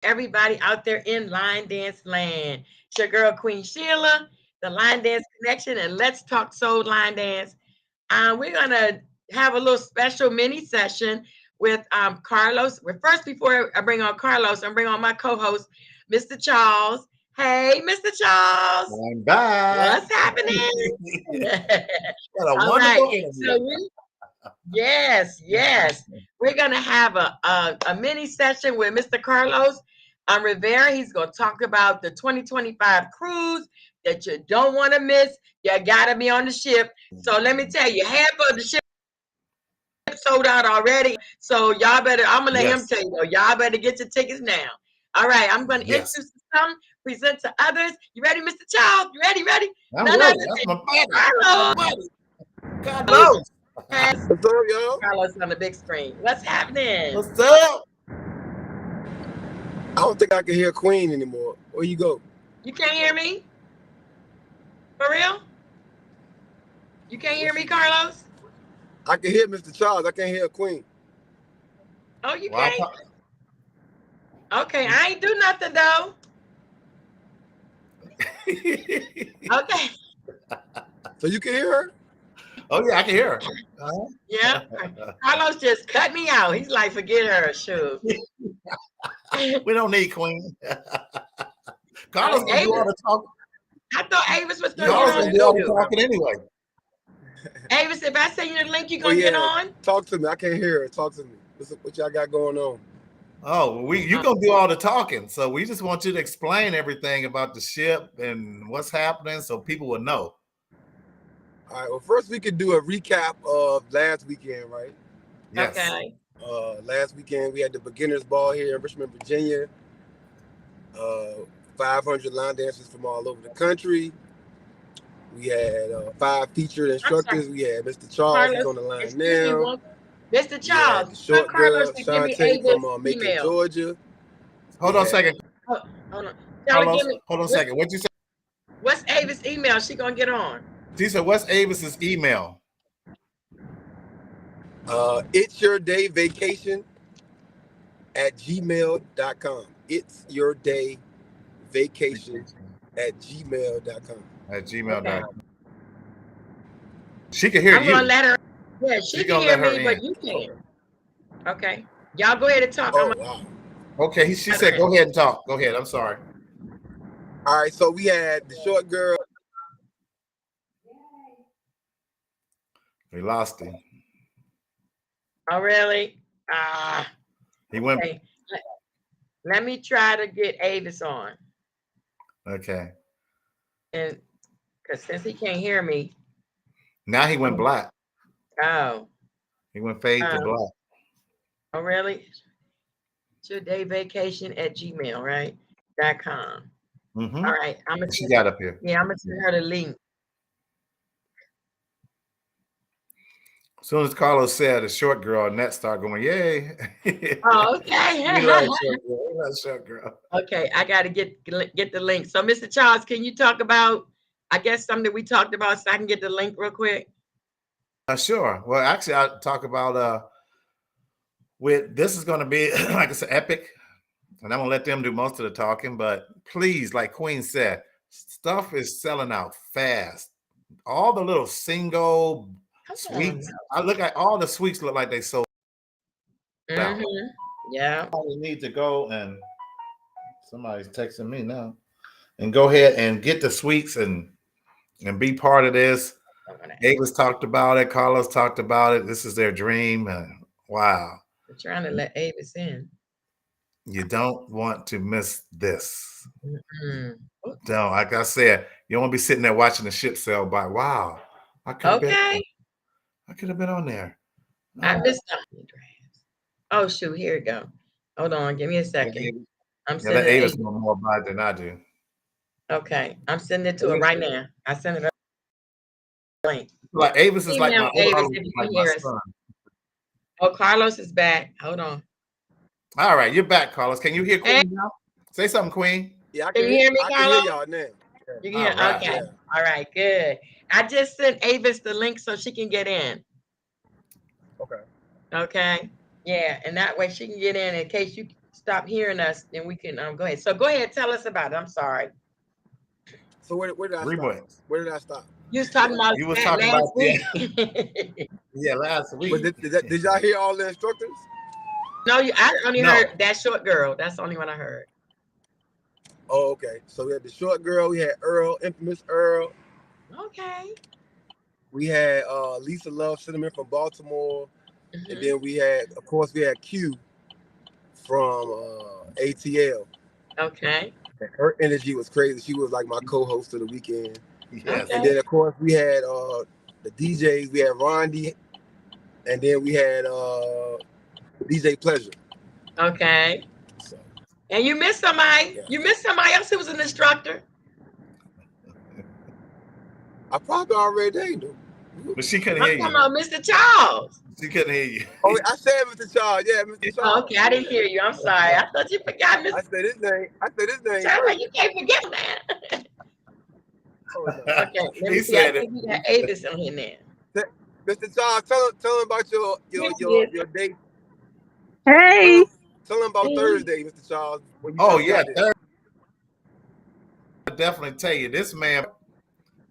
everybody out there in line dance land. It's your girl Queen Sheila, the Line Dance Connection, and Let's Talk Soul Line Dance. We're gonna have a little special mini session with Carlos. Well, first, before I bring on Carlos, I'm bring on my co-host, Mr. Charles. Hey, Mr. Charles, I'm back. what's happening? What a All right. wonderful interview. So yes. We're gonna have a mini session with Mr. Carlos Rivera. He's gonna talk about the 2025 cruise that you don't want to miss. You gotta be on the ship. So let me tell you, half of the ship sold out already. So y'all better. I'm gonna let him Yes. tell you. Y'all better get your tickets now. All right. I'm gonna Yes. introduce some, present to others. You ready, Mr. Charles? You ready? Ready? I'm None ready. other That's than my buddy. Carlos. My buddy. Carlos Carlos. has What's up, y'all? Carlos on the big screen. What's happening? What's up? I don't think I can hear Queen anymore. Where you go? You can't hear me? For real? You can't hear me, Carlos? I can hear Mr. Charles. I can't hear Queen. Oh, you Well, can't? Okay, I ain't do nothing though. Okay. So you can hear her? Oh yeah, I can hear her. Yeah. Carlos just cut me out. He's like, forget her, shoot. We don't need Queen. Carlos gonna do all the talking. I thought Avis was gonna Carlos get gonna do all the on. talking anyway. Avis, if I send you the link, you Oh, gonna get yeah. on? Talk to me. I can't hear her. Talk to me. What y'all got going on? Oh, well, you gonna do all the talking. So we just want you to explain everything about the ship and what's happening so people will know. All right. Well, first we could do a recap of last weekend, right? Yes. Okay. Last weekend we had the beginners ball here in Richmond, Virginia. 500 line dancers from all over the country. We had 5 featured instructors. We had Mr. Charles, he's on the line now. Mr. We Charles, had the short Carlos girl, to give me Shantae Avis from Macon, email. Georgia. Hold on a second. Hold on. Carlos, hold on a second. What'd you say? What's Avis' email? She gonna get on. She said, what's Avis's email? It's your day vacation at gmail.com. It's your day vacation at gmail.com. At gmail.com. Okay. She can hear I'm you. gonna let her. Yeah, she can hear me, but you can't. Okay. Y'all go ahead and talk. Oh, wow. Okay, she said, go ahead and talk. Go ahead. I'm sorry. All right, so we had the short girl. We lost him. Oh, really? He went. Okay. Let me try to get Avis on. Okay. And because since he can't hear me. Now he went black. Oh. He went fade to black. Oh, really? It's your day vacation at gmail, right? .com. Mm-hmm. All right. She got up here. Yeah, I'm going to send her the link. As soon as Carlos said the short girl, Annette started going, yay. Oh, okay. We love short girl. We love short girl. Okay, I got to get the link. So, Mr. Charles, can you talk about, I guess, something we talked about so I can get the link real quick? Sure. Well, actually, I'll talk about this is going to be, like I said, epic. And I'm going to let them do most of the talking. But please, like Queen said, stuff is selling out fast. All the little single sweets. I look at all the sweets look like they sold out. Yeah. We need to go and somebody's texting me now. And go ahead and get the sweets and be part of this. Avis talked about it. Carlos talked about it. This is their dream. Wow. We're trying to let Avis in. You don't want to miss this. Don't. Like I said, you don't want to be sitting there watching the ship sail by. Wow. I could have been on there. I missed something. Oh, shoot. Here we go. Hold on. Give me a second. I'm sending Avis know more about it than I do. Okay. I'm sending it to her right now. I sent it a link. Like Avis is like my son. Oh, Carlos is back. Hold on. All right, you're back, Carlos. Can you hear Queen now? Say something, Queen. Yeah, I can hear me, Carlos? I can hear y'all now. You can hear? Okay. Yeah. All right, good. I just sent Avis the link so she can get in. Okay. Okay. Yeah, and that way she can get in case you stop hearing us, then we can go ahead. So go ahead, tell us about it. I'm sorry. So where did I stop? Where did I stop? You was talking about you was that talking last about week. yeah, last week. But did y'all hear all the instructors? No, I only heard that short girl. That's the only one I heard. Oh, okay. So we had the short girl. We had Earl, infamous Earl. Okay. We had Lisa Love Cinnamon from Baltimore, and then we had, of course, we had Q from ATL. Okay. Her energy was crazy. She was like my co-host of the weekend. Yes. Okay. And then, of course, we had the DJs. We had Rondi, and then we had DJ Pleasure. Okay. So. And you missed somebody. Yeah. You missed somebody else who was an instructor. I probably already named him. But she couldn't hear you. I'm talking about Mr. Charles. She couldn't hear you. Oh, I said Mr. Charles. Yeah, Mr. Charles. Okay, I didn't hear you. I'm sorry. I thought you forgot Mr. I said his name. Charles, you can't forget that. Oh, no. Okay, let me see. I think we got Avis on here now. Mr. Charles, tell him about your date. Hey. Tell him about Thursday, Mr. Charles. Oh, yeah. I'll definitely tell you, this man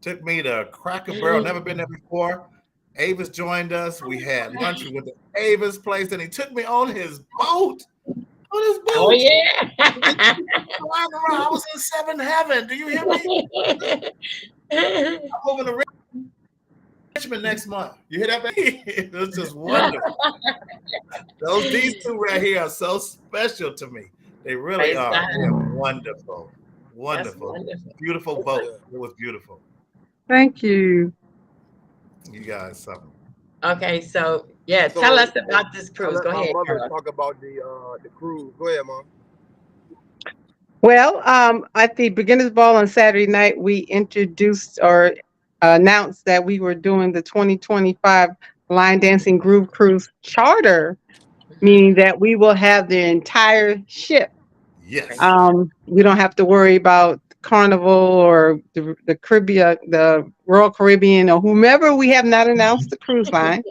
took me to Cracker Barrel. Never been there before. Avis joined us. We had lunch with the Avis place, and he took me on his boat. Oh, yeah. I was in seventh heaven. Do you hear me? I'm moving to Richmond next month. You hear that, baby? It was just wonderful. These two right here are so special to me. They really are. They're wonderful. Wonderful. Beautiful boat. It was beautiful. Thank you. You guys, something. Okay, so tell us about this cruise. Go ahead. Talk about the cruise. Go ahead, Mom. Well, at the Beginners Ball on Saturday night, we introduced or announced that we were doing the 2025 Line Dancing Groove Cruise charter, meaning that we will have the entire ship. Yes. We don't have to worry about Carnival or the Caribbean, the Royal Caribbean, or whomever we have not announced the cruise line,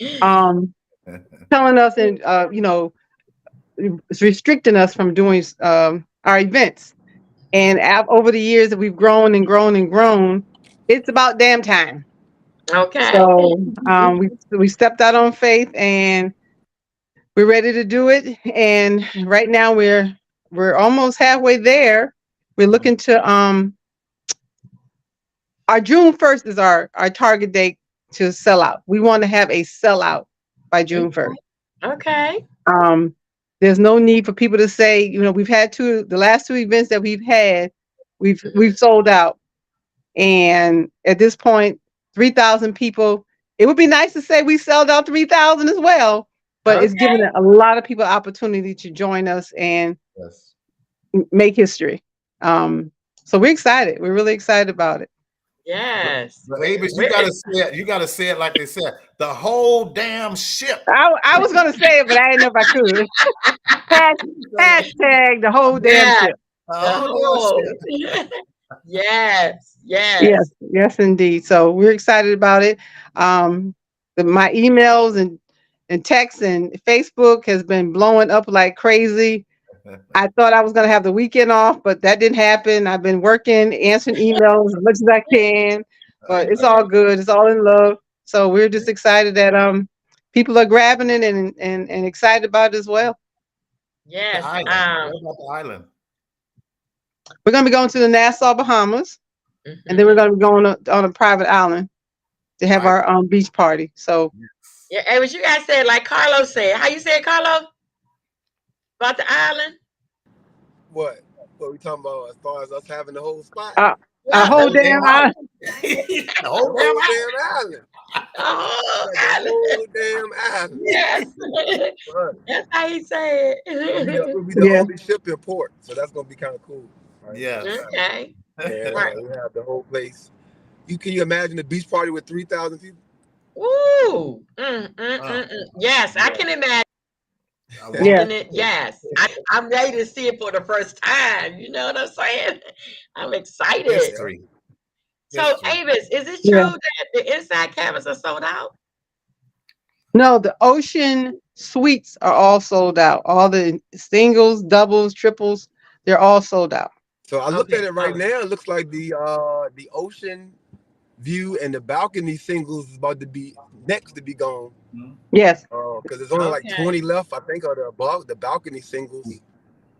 telling us and it's restricting us from doing our events. And over the years that we've grown and grown and grown, it's about damn time. Okay. So we stepped out on faith and we're ready to do it. And right now we're almost halfway there. We're looking to our June 1st is our target date to sell out. We want to have a sellout by June 1st. Okay. There's no need for people to say, we've had the last two events that we've had, we've sold out. And at this point, 3,000 people, it would be nice to say we sold out 3,000 as well, but it's giving a lot of people opportunity to join us and make history. So we're excited. We're really excited about it. Yes. But Avis, you gotta say it like they said. The whole damn ship. I was gonna say it, but I didn't know if I could. Hashtag the whole damn ship. Yes, indeed. So we're excited about it. My emails and texts and Facebook has been blowing up like crazy. I thought I was going to have the weekend off, but that didn't happen. I've been working, answering emails as much as I can, but it's all good. It's all in love. So we're just excited that people are grabbing it and excited about it as well. Yes. What about the island? We're going to be going to the Nassau, Bahamas, and then we're going to be going on a private island to have our beach party. So hey, what you guys said, like Carlos said. How you say it, Carlos? About the island? What we talking about as far as us having the whole spot? A whole damn island. The whole damn island. The whole damn island. Yes. That's how he said it. We'll be the only ship in port, so that's gonna be kind of cool. Right? Yes. Okay. And we have the whole place. Can you imagine a beach party with 3,000 people? Ooh. Yes, I can imagine. Yes. I'm ready to see it for the first time. You know what I'm saying? I'm excited. History. So, Avis, is it true that the inside cabins are sold out? No, the Ocean suites are all sold out. All the singles, doubles, triples, they're all sold out. So I looked at Okay. it right now. It looks like the ocean view and the balcony singles is about to be next to be gone. Yes. Because there's only like Okay. 20 left, I think, of the balcony singles,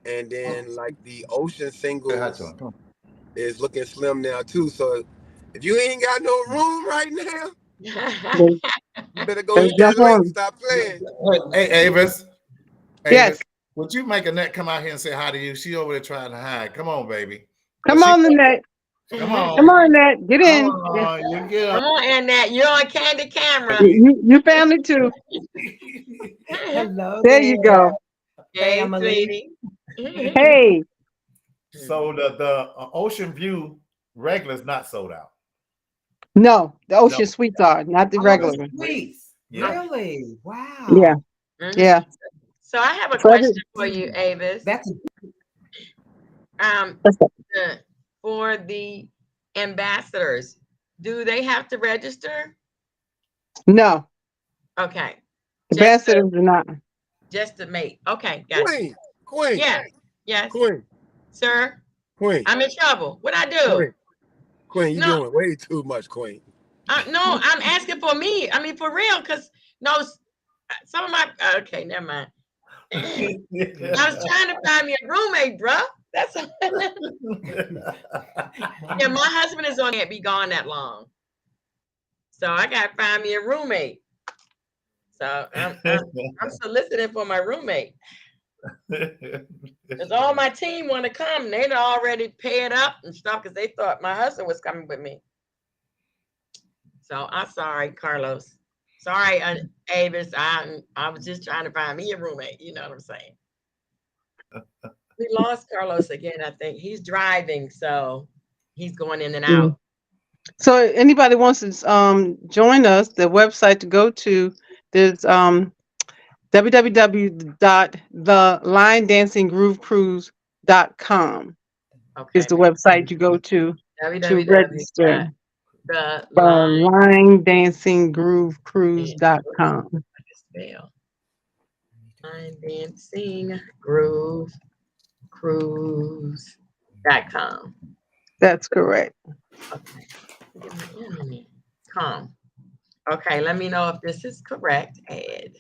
and then like the ocean singles is looking slim now too. So if you ain't got no room right now, you better go hit that Jump on. link. Stop playing. Hey, Avis. Yes. Would you make Annette come out here and say hi to you? She over there trying to hide. Come on, baby. Come on, Annette. Come on. Come on, Annette. Get in. Come on, you get Come on, Annette. You're on Candid Camera. You family too. Hello. There you go. Hey, family. sweetie. Hey. So the Ocean View regular is not sold out. No, the ocean No. suites are, not the Oh, regular the one. suites. Yeah. Really? Wow. Yeah. Mhm. Yeah. So I have a So question for you, Avis. That's For the ambassadors, do they have to register? No, Okay. the Just to- ambassadors are not. Just to make. Okay, got it. Queen. Yes. Yes. Queen. Sir, Queen. I'm in trouble. What I do? Queen, you No. doing way too much, Queen. No, I'm asking for me. I mean, for real, because no, some of my okay, never mind. I was trying to find me a roommate, bro. That's yeah. My husband is on can't be gone that long, so I gotta find me a roommate. So I'm soliciting for my roommate. Because all my team want to come. They'd already paid up and stuff because they thought my husband was coming with me. So I'm sorry, Carlos. Sorry, Avis. I was just trying to find me a roommate. You know what I'm saying? We lost Carlos again, I think. He's driving, so he's going in and out. So anybody wants to join us, the website to go to, there's www.thelinedancinggroovecruise.com Okay. is the website you go to register. The line linedancinggroovecruise.com. spell. Line Dancing Groove Cruise.com. That's correct. Okay. Get my internet. Come. Okay, let me know if this is correct. Add.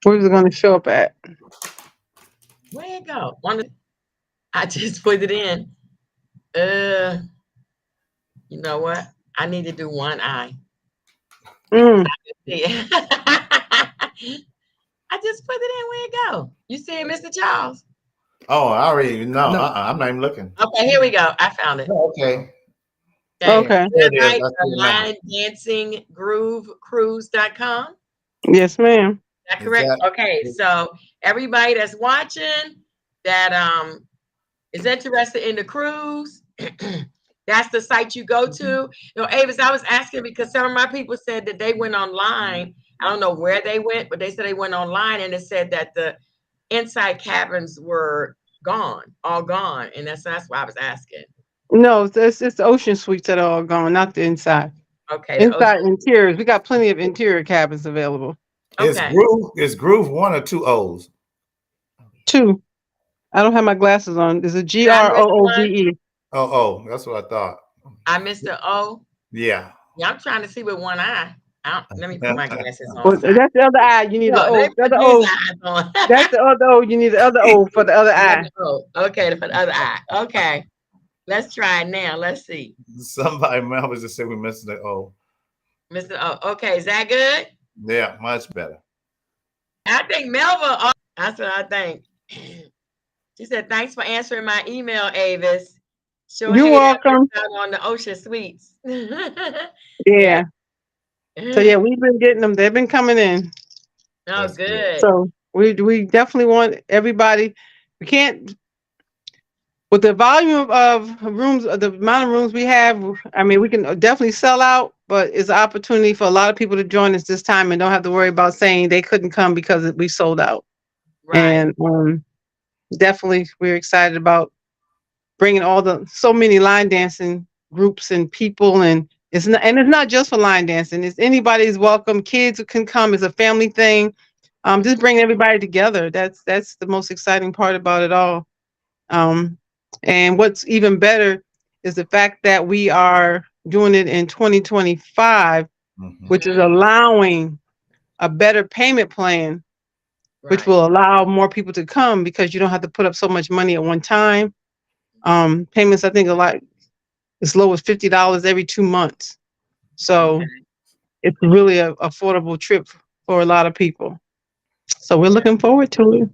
Where's it going to show up at? Where it go? I just put it in. You know what? I need to do one eye. Mm. I just put it in. Where it go? You see it, Mr. Charles? Oh, I already know. No. I'm not even looking. Okay, here we go. I found it. Okay. Okay. There it is. Right, I see it now. linedancinggroovecruise.com. Yes, ma'am. Is that correct? Okay, so everybody that's watching that is interested in the cruise, that's the site you go to. You know, Avis, I was asking because some of my people said that they went online. I don't know where they went, but they said they went online and it said that the inside cabins were gone, all gone. And that's why I was asking. No, it's the ocean suites that are all gone, not the inside. Okay. the Inside ocean- interiors. We got plenty of interior cabins available. Okay. Is Groove one or two O's? 2. I don't have my glasses on. There's a GROOVE. Oh, that's what I thought. I missed the O. Yeah. Yeah, I'm trying to see with one eye. Let me put my glasses on. Well, that's the other eye. You need the No, O. they The put other these O. eyes on. That's the other O. You need the other O for the other eye. Oh, okay, for the other eye. Okay. Let's try it now. Let's see. Somebody Melvin just said we missed the O. Mr. O. Okay, is that good? Yeah, much better. I think Melva. That's what I think. She said, "Thanks for answering my email, Avis." Sure You're hate I welcome. missed out on the Ocean Suites. Yeah. So yeah, we've been getting them. They've been coming in. Oh, That's good. good. So we definitely want everybody. We can't with the volume of rooms, the amount of rooms we have. I mean, we can definitely sell out, but it's an opportunity for a lot of people to join us this time and don't have to worry about saying they couldn't come because we sold out. Right. And definitely, we're excited about bringing so many line dancing groups and people, and it's not just for line dancing. It's anybody's welcome. Kids can come. It's a family thing. just bringing everybody together. That's the most exciting part about it all. And what's even better is the fact that we are doing it in 2025, which is allowing a better payment plan, which will allow more people to come because you don't have to put up so much money at one time. Payments, I think, as low as $50 every 2 months. So it's really a affordable trip for a lot of people. So we're looking forward to it.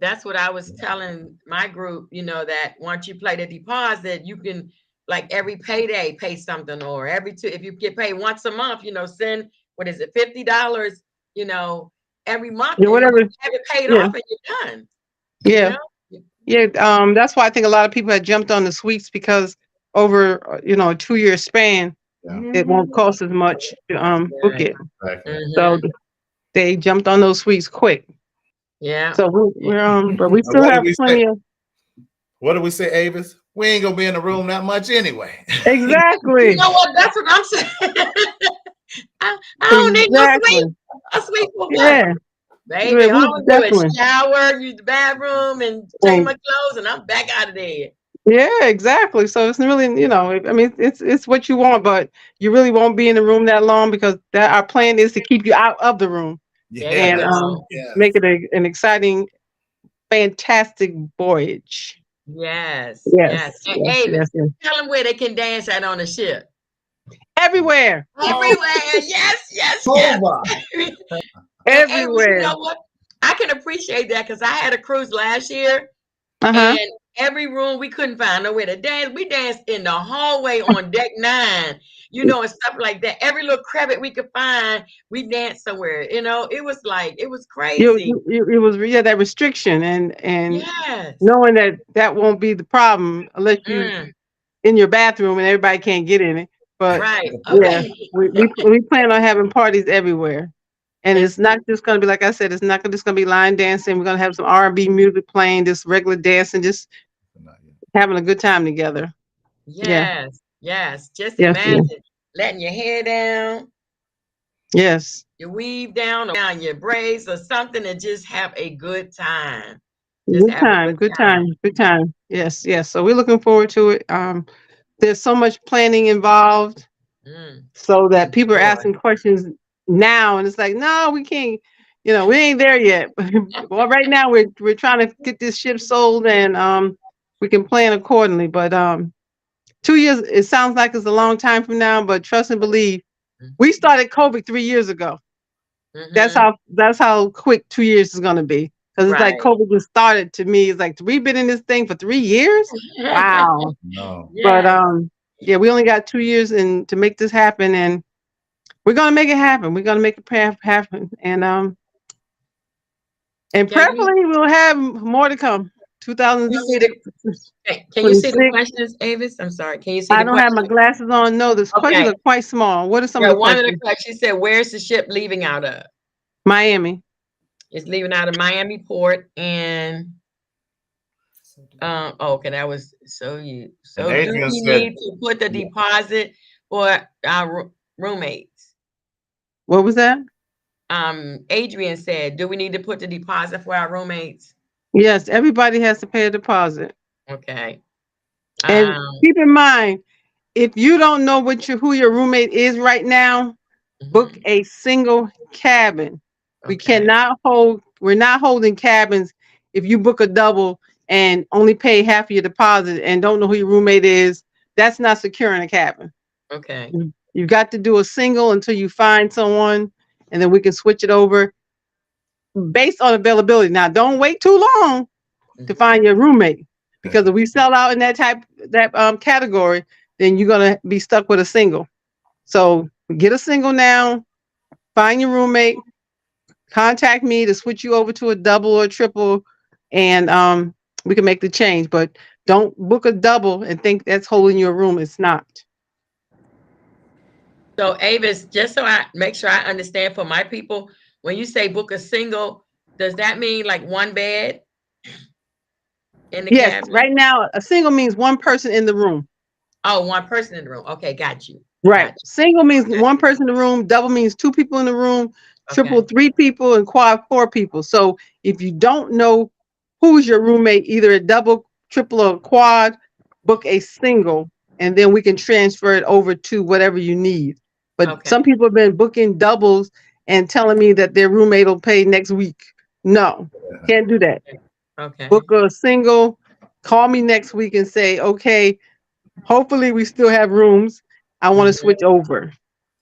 That's what I was telling my group, that once you play the deposit, you can, like, every payday pay something, or if you get paid once a month, send, what is it, $50, every month, Yeah, whatever. Have it paid off and you're done. Yeah. Yeah. That's why I think a lot of people have jumped on the sweeps, because over, a 2-year span, it won't cost as much to book it. So they jumped on those sweeps quick. Yeah. So we're but we still have plenty of. What do we say, Avis? We ain't gonna be in the room that much anyway. Exactly. You know what? That's what I'm saying. I don't need no sweep. A sweep for what? Baby, all we do is shower, use the bathroom, and change my clothes, and I'm back out of there. Yeah, exactly. So it's really, I mean, it's what you want, but you really won't be in the room that long, because our plan is to keep you out of the room and make it an exciting, fantastic voyage. Yes. And Avis, tell them where they can dance at on the ship. Everywhere. Yes. Everywhere. You know what? I can appreciate that, because I had a cruise last year, and every room we couldn't find nowhere to dance. We danced in the hallway on deck 9, and stuff like that. Every little crevice we could find, we danced somewhere. It was crazy. It was that restriction, and knowing that won't be the problem unless you in your bathroom and everybody can't get in it. But we plan on having parties everywhere. And it's not just going to be, like I said, it's not just going to be line dancing. We're going to have some R&B music playing, just regular dancing, just having a good time together. Yes. Just imagine letting your hair down. Yes. Your weave down, or your braids, or something, and just have a good time. Good time. Yes. So we're looking forward to it. There's so much planning involved, so that people are asking questions now, and it's like, no, we can't, we ain't there yet. Well, right now we're trying to get this ship sold, and we can plan accordingly. But 2 years, it sounds like it's a long time from now, but trust and believe, we started COVID 3 years ago. That's how quick 2 years is gonna be. Because it's like COVID just started. To me, it's like, we've been in this thing for 3 years. Wow. No. But we only got 2 years to make this happen, and we're gonna make it happen. We're gonna make it happen, and preferably we'll have more to come. 2006. Can you see the questions, Avis? I'm sorry. Can you see? I don't have my glasses on. No, the questions are quite small. What are some of the questions? One of the questions, she said, "Where's the ship leaving out of?" Miami. It's leaving out of Miami Port, and okay, that was do we need to put the deposit for our roommates? What was that? Adrian said, do we need to put the deposit for our roommates? Yes, everybody has to pay a deposit. Okay. And keep in mind, if you don't know who your roommate is right now, book a single cabin. Okay. We're not holding cabins if you book a double and only pay half of your deposit and don't know who your roommate is. That's not securing a cabin. Okay. You've got to do a single until you find someone, and then we can switch it over based on availability. Now, don't wait too long to find your roommate, because if we sell out in that category, then you're gonna be stuck with a single. So get a single now, find your roommate, contact me to switch you over to a double or a triple, and we can make the change. But don't book a double and think that's holding your room. It's not. So Avis, just so I make sure I understand for my people, when you say book a single, does that mean like one bed in the cabin? Right now a single means one person in the room. Oh, one person in the room. Okay, got you. Right. Got you. Single means one person in the room. Double means two people in the room. triple Okay. 3 people, and quad 4 people. So if you don't know who's your roommate, either a double, triple, or quad, book a single, and then we can transfer it over to whatever you need. But Okay. some people have been booking doubles and telling me that their roommate will pay next week. No, can't do that. Okay. Book a single, call me next week and say, okay, hopefully we still have rooms. I want to switch over.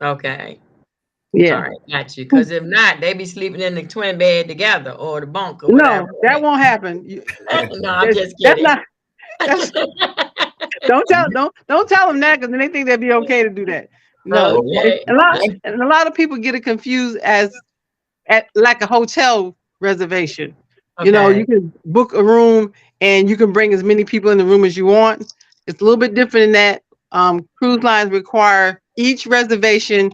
Okay. Yeah. All right, got you. Because if not, they be sleeping in the twin bed together or the bunk or No, whatever. that won't happen. No, I'm just That's kidding. not. That's, don't tell them that, because then they think they'd be okay to do that. No, Okay. and a lot of people get it confused as at like a hotel reservation. You know, Okay. you can book a room and you can bring as many people in the room as you want. It's a little bit different in that cruise lines require each reservation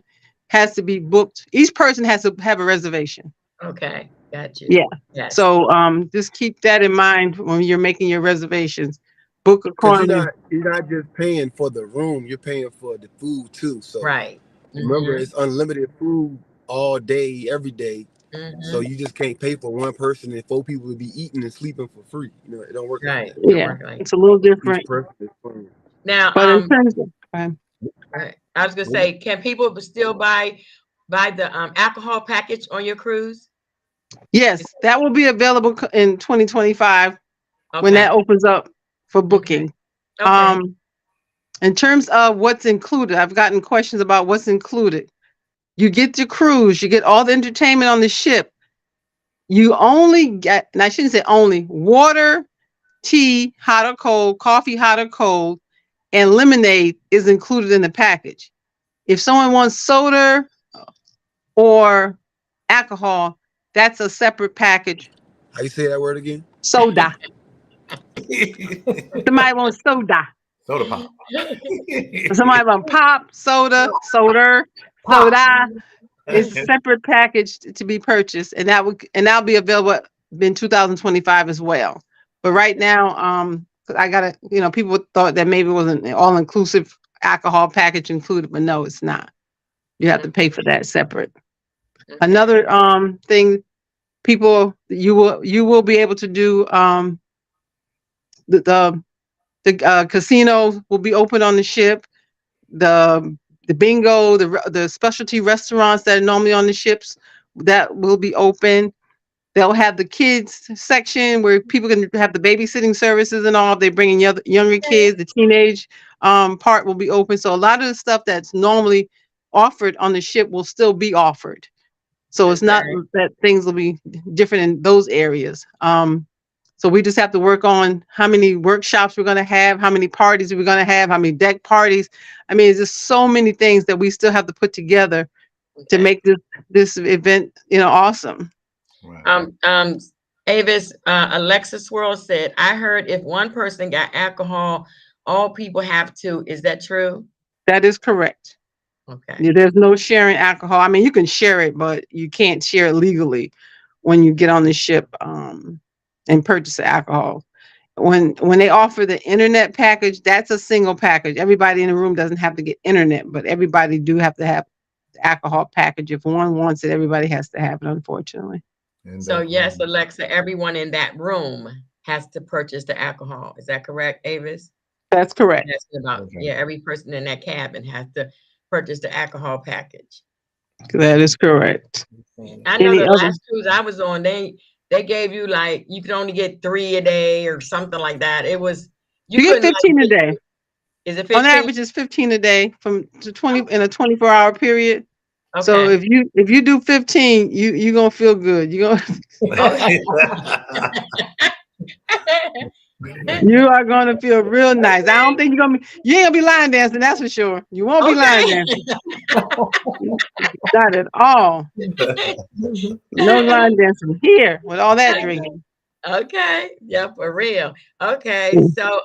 has to be booked. Each person has to have a reservation. Okay. Got you. Yeah. Yes. So just keep that in mind when you're making your reservations. Book Because accordingly. you're not just paying for the room, you're paying for the food too. So Right. remember, it's unlimited food all day, every day. Mhm. So you just can't pay for one person and 4 people to be eating and sleeping for free. You know, it don't work Right. like Don't Yeah, work like it's a little that. different. Each person is fine. now. But in terms of Right. I was gonna say, can people still buy the alcohol package on your cruise? yes, that will be available in 2025 when Okay. that opens up for booking. Okay. In terms of what's included, I've gotten questions about what's included. You get the cruise, you get all the entertainment on the ship. You only get, and I shouldn't say only, water, tea, hot or cold, coffee, hot or cold, and lemonade is included in the package. If someone wants soda or alcohol, that's a separate package. How you say that word again? Soda. Somebody wants soda. Soda pop. Somebody wants pop, soda. It's a separate package to be purchased, and that'll be available in 2025 as well. But right now, I gotta, people thought that maybe it was an all-inclusive alcohol package included, but no, it's not. You have to pay for that separate. Another thing, people, you will be able to do the casino will be open on the ship. The bingo, the specialty restaurants that are normally on the ships, that will be open. They'll have the kids section where people can have the babysitting services and all. They bring in younger kids. The teenage part will be open. So a lot of the stuff that's normally offered on the ship will still be offered. So it's not that things will be different in those areas. So we just have to work on how many workshops we're going to have, how many parties we're going to have, how many deck parties. I mean, it's just so many things that we still have to put together to make this event, awesome. Right. Avis, Alexis Swirl said, I heard if one person got alcohol, all people have to. Is that true? That is correct. Okay. Yeah, there's no sharing alcohol. I mean, you can share it, but you can't share it legally when you get on the ship and purchase the alcohol. When they offer the internet package, that's a single package. Everybody in the room doesn't have to get internet, but everybody do have to have the alcohol package. If one wants it, everybody has to have it, unfortunately. So yes, Alexa, everyone in that room has to purchase the alcohol. Is that correct, Avis? That's correct. Yeah, every person in that cabin has to purchase the alcohol package. That is correct. I know the last cruise I was on, they gave you you could only get 3 a day or something like that. It was you get 15 a day. Is it 15? On average, it's 15 a day to 20 in a 24-hour period. Okay. So if you do 15, you're gonna feel good. You are gonna feel real nice. I don't think you ain't gonna be line dancing, that's for sure. You won't be line dancing. Not at all. No line dancing here with all that drinking. Okay. Yeah, for real. Okay. So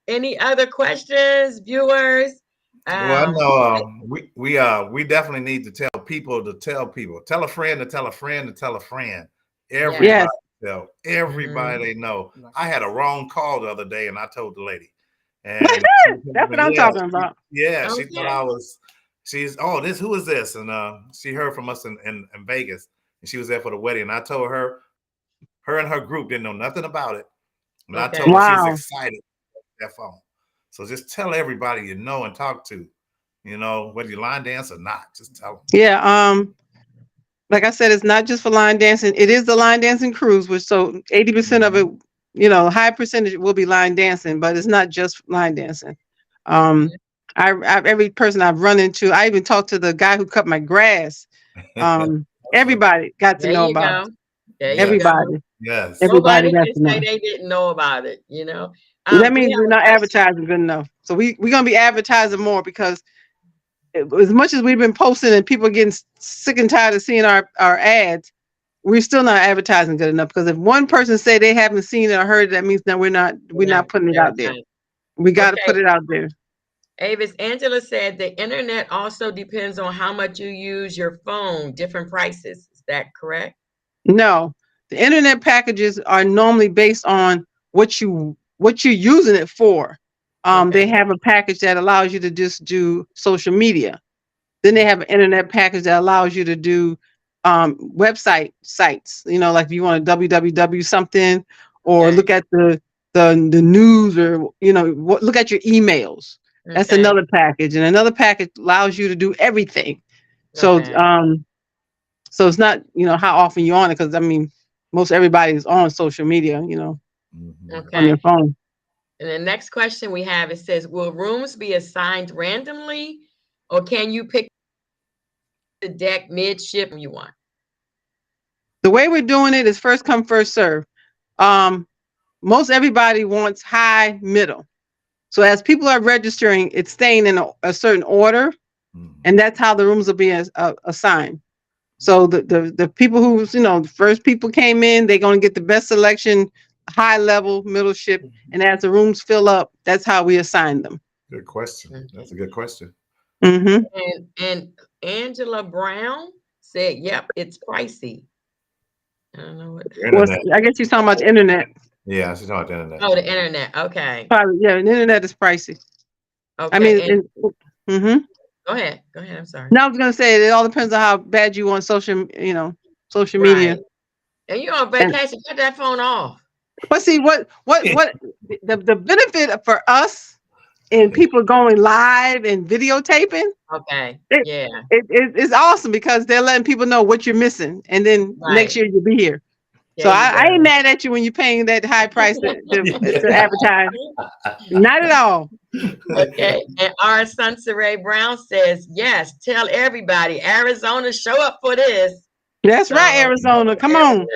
any other questions, viewers? Well, no, we definitely need to tell people to tell people. Tell a friend to tell a friend to tell a friend. Everybody tell everybody they know. I had a wrong call the other day, and I told the lady. And that's what I'm talking about. Yeah, she thought I was. she's, oh, who is this? And she heard from us in Vegas, and she was there for the wedding. And I told her and her group didn't know nothing about it. And I told her she's excited about that phone. So just tell everybody you know and talk to, whether you line dance or not, just tell them. Yeah. Like I said, it's not just for line dancing. It is the line dancing cruise, which so 80% of it, high percentage will be line dancing, but it's not just line dancing. Every person I've run into, I even talked to the guy who cut my grass. Everybody got to know about it. Everybody. Yes. Everybody got to know. Say they didn't know about it, That means we're not advertising good enough. So we're going to be advertising more, because as much as we've been posting and people are getting sick and tired of seeing our ads, we're still not advertising good enough. Because if one person say they haven't seen it or heard it, that means that we're not putting it out there. We got to put it out there. Avis, Angela said the internet also depends on how much you use your phone, different prices. Is that correct? No, the internet packages are normally based on what you're using it for. They have a package that allows you to just do social media. Then they have an internet package that allows you to do website sites. Like if you want a www something, or look at the news, or look at your emails. That's another package, and another package allows you to do everything. So so it's not how often you're on it, because most everybody is on social media, on your phone. And the next question we have, it says, will rooms be assigned randomly, or can you pick the deck mid-ship you want? The way we're doing it is first come, first serve. Most everybody wants high, middle. So as people are registering, it's staying in a certain order, and that's how the rooms will be assigned. So the people who, the first people came in, they're going to get the best selection, high level, middle ship, and as the rooms fill up, that's how we assign them. Good question. That's a good question. Mm-hmm. And Angela Brown said, "Yep, it's pricey." I don't know what. I guess you're talking about the internet. Yeah, she's talking about the internet. Oh, the internet. Okay. Probably, yeah, the internet is pricey. Okay. Go ahead. I'm sorry. No, I was gonna say it all depends on how bad you want social media. And you're on vacation, cut that phone off. But see, what the benefit for us in people going live and videotaping. Okay. It's awesome, because they're letting people know what you're missing, and then next year you'll be here. So I ain't mad at you when you're paying that high price to advertise. Not at all. Okay. And our son Saray Brown says, yes, tell everybody, Arizona, show up for this. That's right, Arizona. Come on.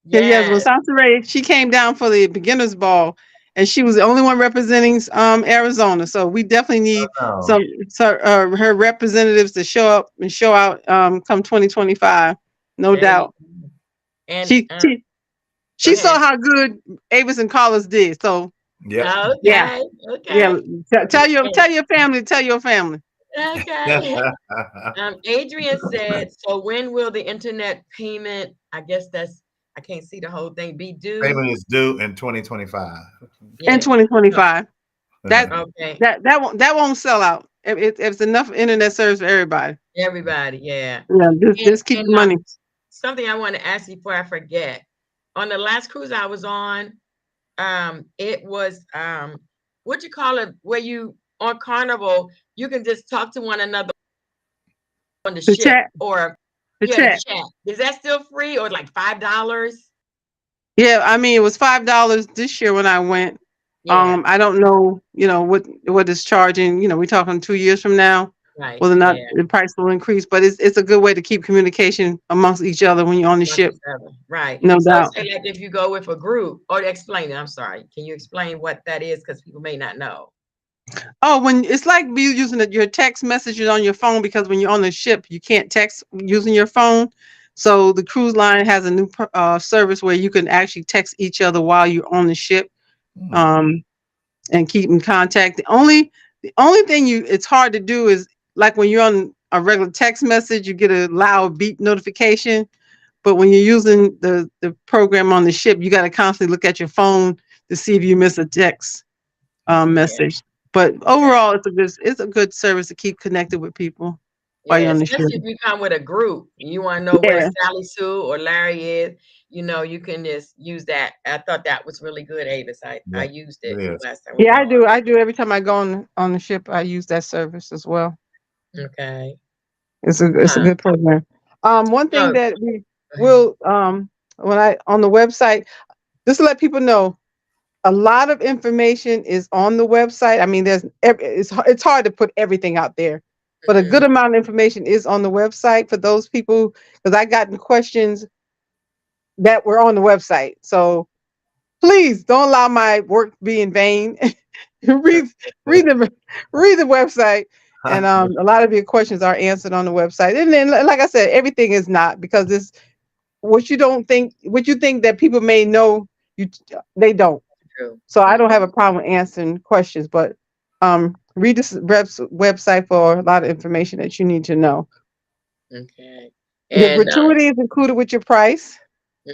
Yes, well, Sansaray, she came down for the beginners ball, and she was the only one representing Arizona. So we definitely need her representatives to show up and show out come 2025. No doubt. And she saw how good Avis and Carlos did. So okay. Tell your family. Okay. Adrian said, so when will the internet payment, I guess I can't see the whole thing, be due? Payment is due in 2025. In 2025. That won't sell out. If it's enough internet service for everybody. Everybody, yeah. Just keep the money. Something I want to ask you before I forget. On the last cruise I was on, it was what you call it, where you on Carnival, you can just talk to one another on the ship chat. Or the chat. Is that still free, or like $5? Yeah, it was $5 this year when I went. Yeah. I don't know, what is charging. We're talking 2 years from now. Right. Whether or not the price will increase, but it's a good way to keep communication amongst each other when you're on the ship. Right. No doubt. Say like if you go with a group, or explain it. I'm sorry. Can you explain what that is? Because people may not know. Oh, when it's like you using your text messages on your phone, because when you're on the ship, you can't text using your phone. So the cruise line has a new service where you can actually text each other while you're on the ship, and keep in contact. The only thing it's hard to do is, like when you're on a regular text message, you get a loud beep notification. But when you're using the program on the ship, you got to constantly look at your phone to see if you miss a text message. But overall, it's a good service to keep connected with people while you're Yeah, on the ship. especially if you come with a group, you want to know where Yeah. Sally Sue or Larry is, you can just use that. I thought that was really good, Avis. I Yeah, used it it is. last time we Yeah, were I do every time I go on the ship. I use that service as well. on. Okay. It's a good program. One thing So, that we go ahead. will when I on the website, just to let people know, a lot of information is on the website. I mean, it's hard to put everything out there, but a good Mhm. amount of information is on the website for those people, because I gotten questions that were on the website. So please don't allow my work to be in vain. read read the read the website, and a lot of your questions are answered on the website. And then, like I said, everything is not, because this what you think that people may know, you they don't. True. So I don't have a problem with answering questions, but read this website for a lot of information that you need to know. Okay. The And gratuity is included with your price,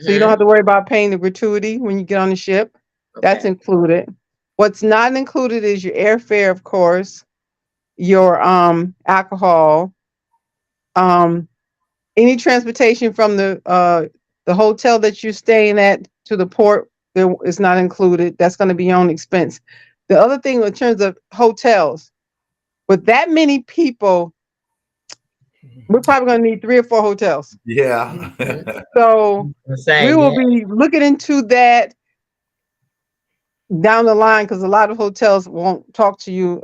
so you don't have mhm. to worry about paying the gratuity when you get on the ship. That's Okay. included. What's not included is your airfare, of course, your alcohol, um, any transportation from the hotel that you're staying at to the port. There is not included. That's going to be your own expense. The other thing in terms of hotels, with that many people, we're probably going to need 3 or 4 hotels. Yeah. Mhm. So The we same, will yeah. be looking into that down the line, because a lot of hotels won't talk to you,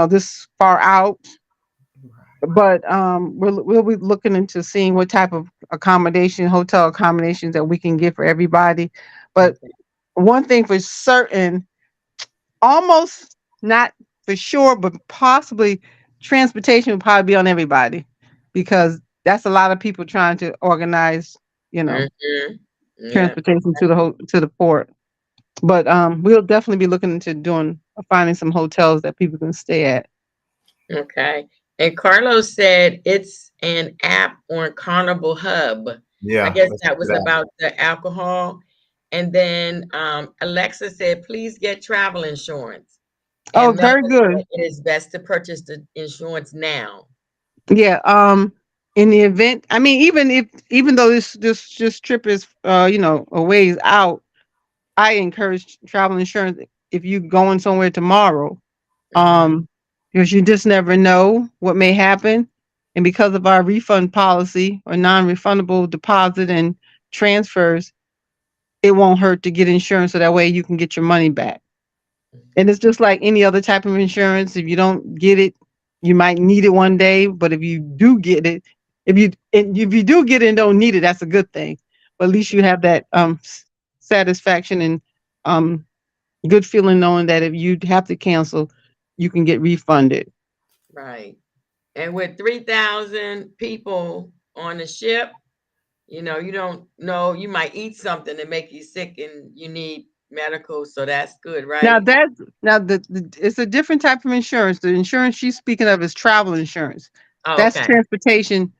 this far out. But we'll be looking into seeing what type of hotel accommodations that we can get for everybody. But Okay. one thing for certain, almost not for sure, but possibly, transportation will probably be on everybody, because that's a lot of people trying to organize, Mhm. Yeah. transportation to the port. But we'll definitely be looking into finding some hotels that people can stay at. Okay. And Carlos said it's an app on Carnival Hub. I Yeah. guess Let's that do was that. about the alcohol. And then Alexa said, please get travel insurance. Oh, And very Melvin good. said it is best to purchase the insurance now. Yeah. In the event, I mean, even though this trip is a ways out, I encourage travel insurance if you going somewhere tomorrow. Mhm. Um, because you just never know what may happen. And because of our refund policy or non-refundable deposit and transfers, it won't hurt to get insurance, so that way you can get your money back. And it's just like any other type of insurance. If you don't get it, you might need it one day. But if you do get it, if you do get it and don't need it, that's a good thing. But at least you have that satisfaction and um good feeling, knowing that if you have to cancel, you can get refunded. Right. And with 3,000 people on the ship, you don't know, you might eat something to make you sick and you need medical. So that's good, Now right? it's a different type of insurance. The insurance she's speaking of is travel insurance. Oh, That's okay. transportation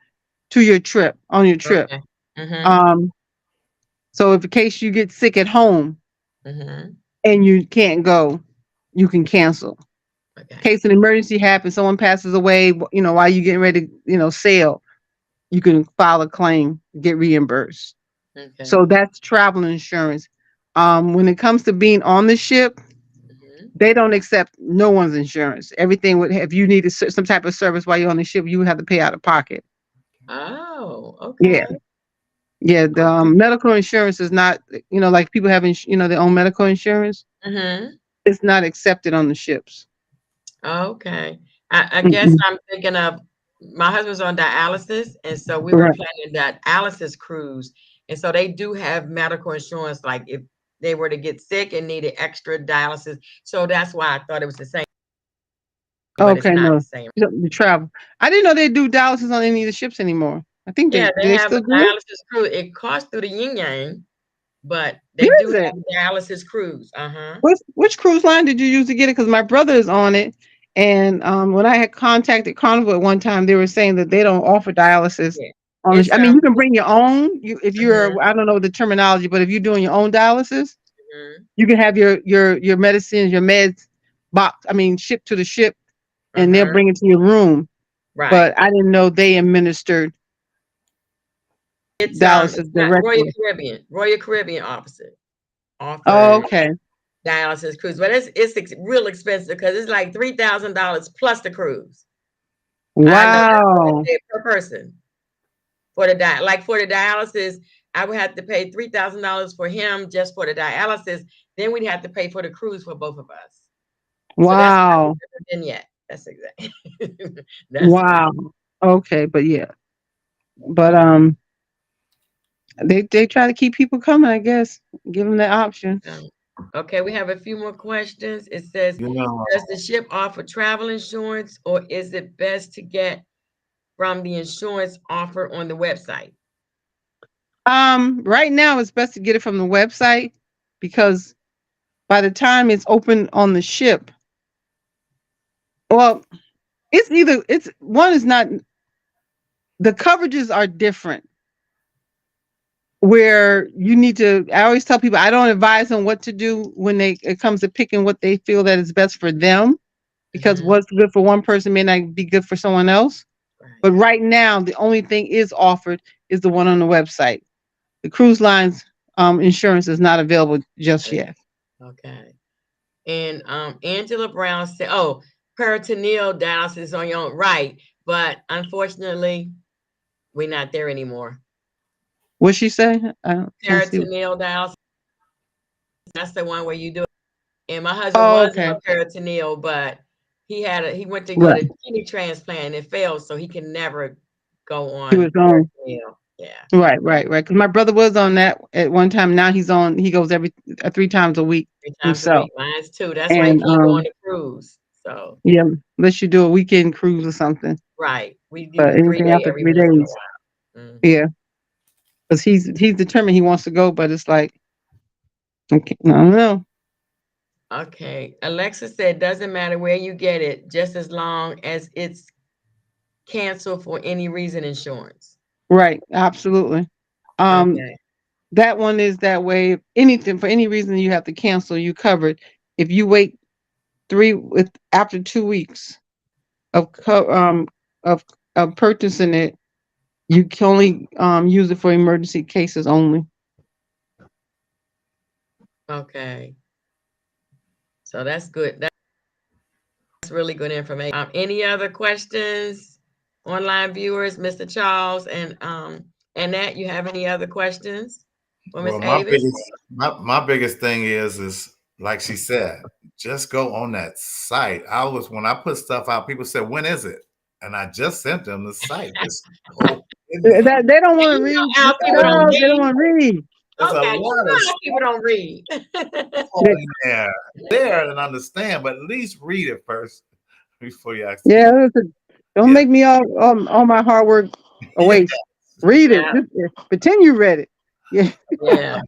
to your trip, on your trip. Okay. Mm-hmm. Um, so if in case you get sick at home Mm-hmm. and you can't go, you can cancel. In Okay. case an emergency happens, someone passes away, while you getting ready to, sail, you can file a claim, get reimbursed. Okay. So that's travel insurance. When it comes to being on the ship, Mm-hmm. they don't accept no one's insurance. Everything would, if you needed some type of service while you're on the ship, you would have to pay out of pocket. Oh, Yeah. okay. Yeah. The medical insurance is not, like people having, their own medical insurance. Mm-hmm. It's not accepted on the ships. Okay. I guess Mm-mm. I'm thinking of my husband's on dialysis, and so we were Right. planning that dialysis cruise. And so they do have medical insurance, like if they were to get sick and needed extra dialysis. So that's why I thought it was the same, but it's Okay. not No, the same. the travel. I didn't know they do dialysis on any of the ships anymore. I think Yeah, do they they have still a do it? dialysis cruise. It costs through the yin yang, but they do Where is it? have a dialysis cruise. Uh-huh. Which cruise line did you use to get it? Because my brother is on it, and when I had contacted Carnival at one time, they were saying that they don't offer dialysis Yeah. on the. It's I mean, you can bring your own. If mhm, you're, I don't know the terminology, but if you're doing your own dialysis, mhm. you can have your medicines, your meds shipped to the ship, and they'll Uh-huh. bring it to your room. Right. But I didn't know they administered It's dialysis it's not directly. Royal Caribbean officer Oh, offers okay. dialysis cruise, but it's real expensive because it's like $3,000 plus the cruise. I know that's what Wow. I pay per person for the dialysis. I would have to pay $3,000 for him just for the dialysis. Then we'd have to pay for the cruise for both of us. So that's not Wow. in yet. That's exactly. That's Wow. Okay, but yeah. But they try to keep people coming, I guess. Give them the option. Okay, we have a few more questions. It says, does the ship offer travel insurance, or is it best to get from the insurance offer on the website? Right now it's best to get it from the website, because by the time it's open on the ship, well, it's one is not, the coverages are different, where you need to, I always tell people, I don't advise them what to do when it comes to picking what they feel that is best for them, because what's good for one person may not be good for someone else. Right. But right now, the only thing is offered is the one on the website. The cruise lines insurance is not available just yet. Okay. And Angela Brown said, oh, peritoneal dialysis on your own, right? But unfortunately, we're not there anymore. What'd she say? I don't see. Peritoneal dialysis. That's the one where you do it. And my husband was on peritoneal, but he went to go to kidney transplant and it failed, so he can never go on. He was on. Peritoneal. Yeah. Right. Because my brother was on that at one time. Now he's on. He goes every 3 times a week. 3 times a week. Mine's 2. That's why he And can't go on the cruise. So yeah, unless you do a weekend cruise or something. Right. We do But anything after 3 days. Yeah. Because he's determined he wants to go, but it's like, okay, I don't know. Okay. Alexa said, doesn't matter where you get it, just as long as it's canceled for any reason insurance. Right. Absolutely. Okay. That one is that way. Anything for any reason you have to cancel, you covered. If you wait after 2 weeks of purchasing it, you can only use it for emergency cases only. Okay. So that's good. That's really good information. Any other questions, online viewers, Mr. Charles and Annette, you have any other questions for Ms. Avis? My biggest thing is like she said, just go on that site. When I put stuff out, people said, when is it? And I just sent them the site. Just go they don't want to read. They don't want to read. Okay, people don't read. there and understand, but at least read it first before you ask. Yeah, don't make me all my hard work waste. Read it. Just pretend you read it. Yeah.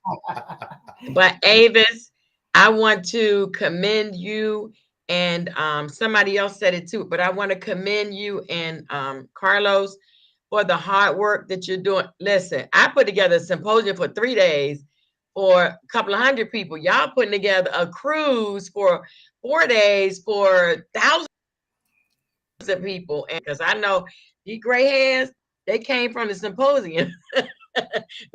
But Avis, I want to commend you, and somebody else said it too, but I want to commend you and Carlos for the hard work that you're doing. Listen, I put together a symposium for 3 days for a couple of hundred people. Y'all putting together a cruise for 4 days for thousands of people. And because I know the gray hairs, they came from the symposium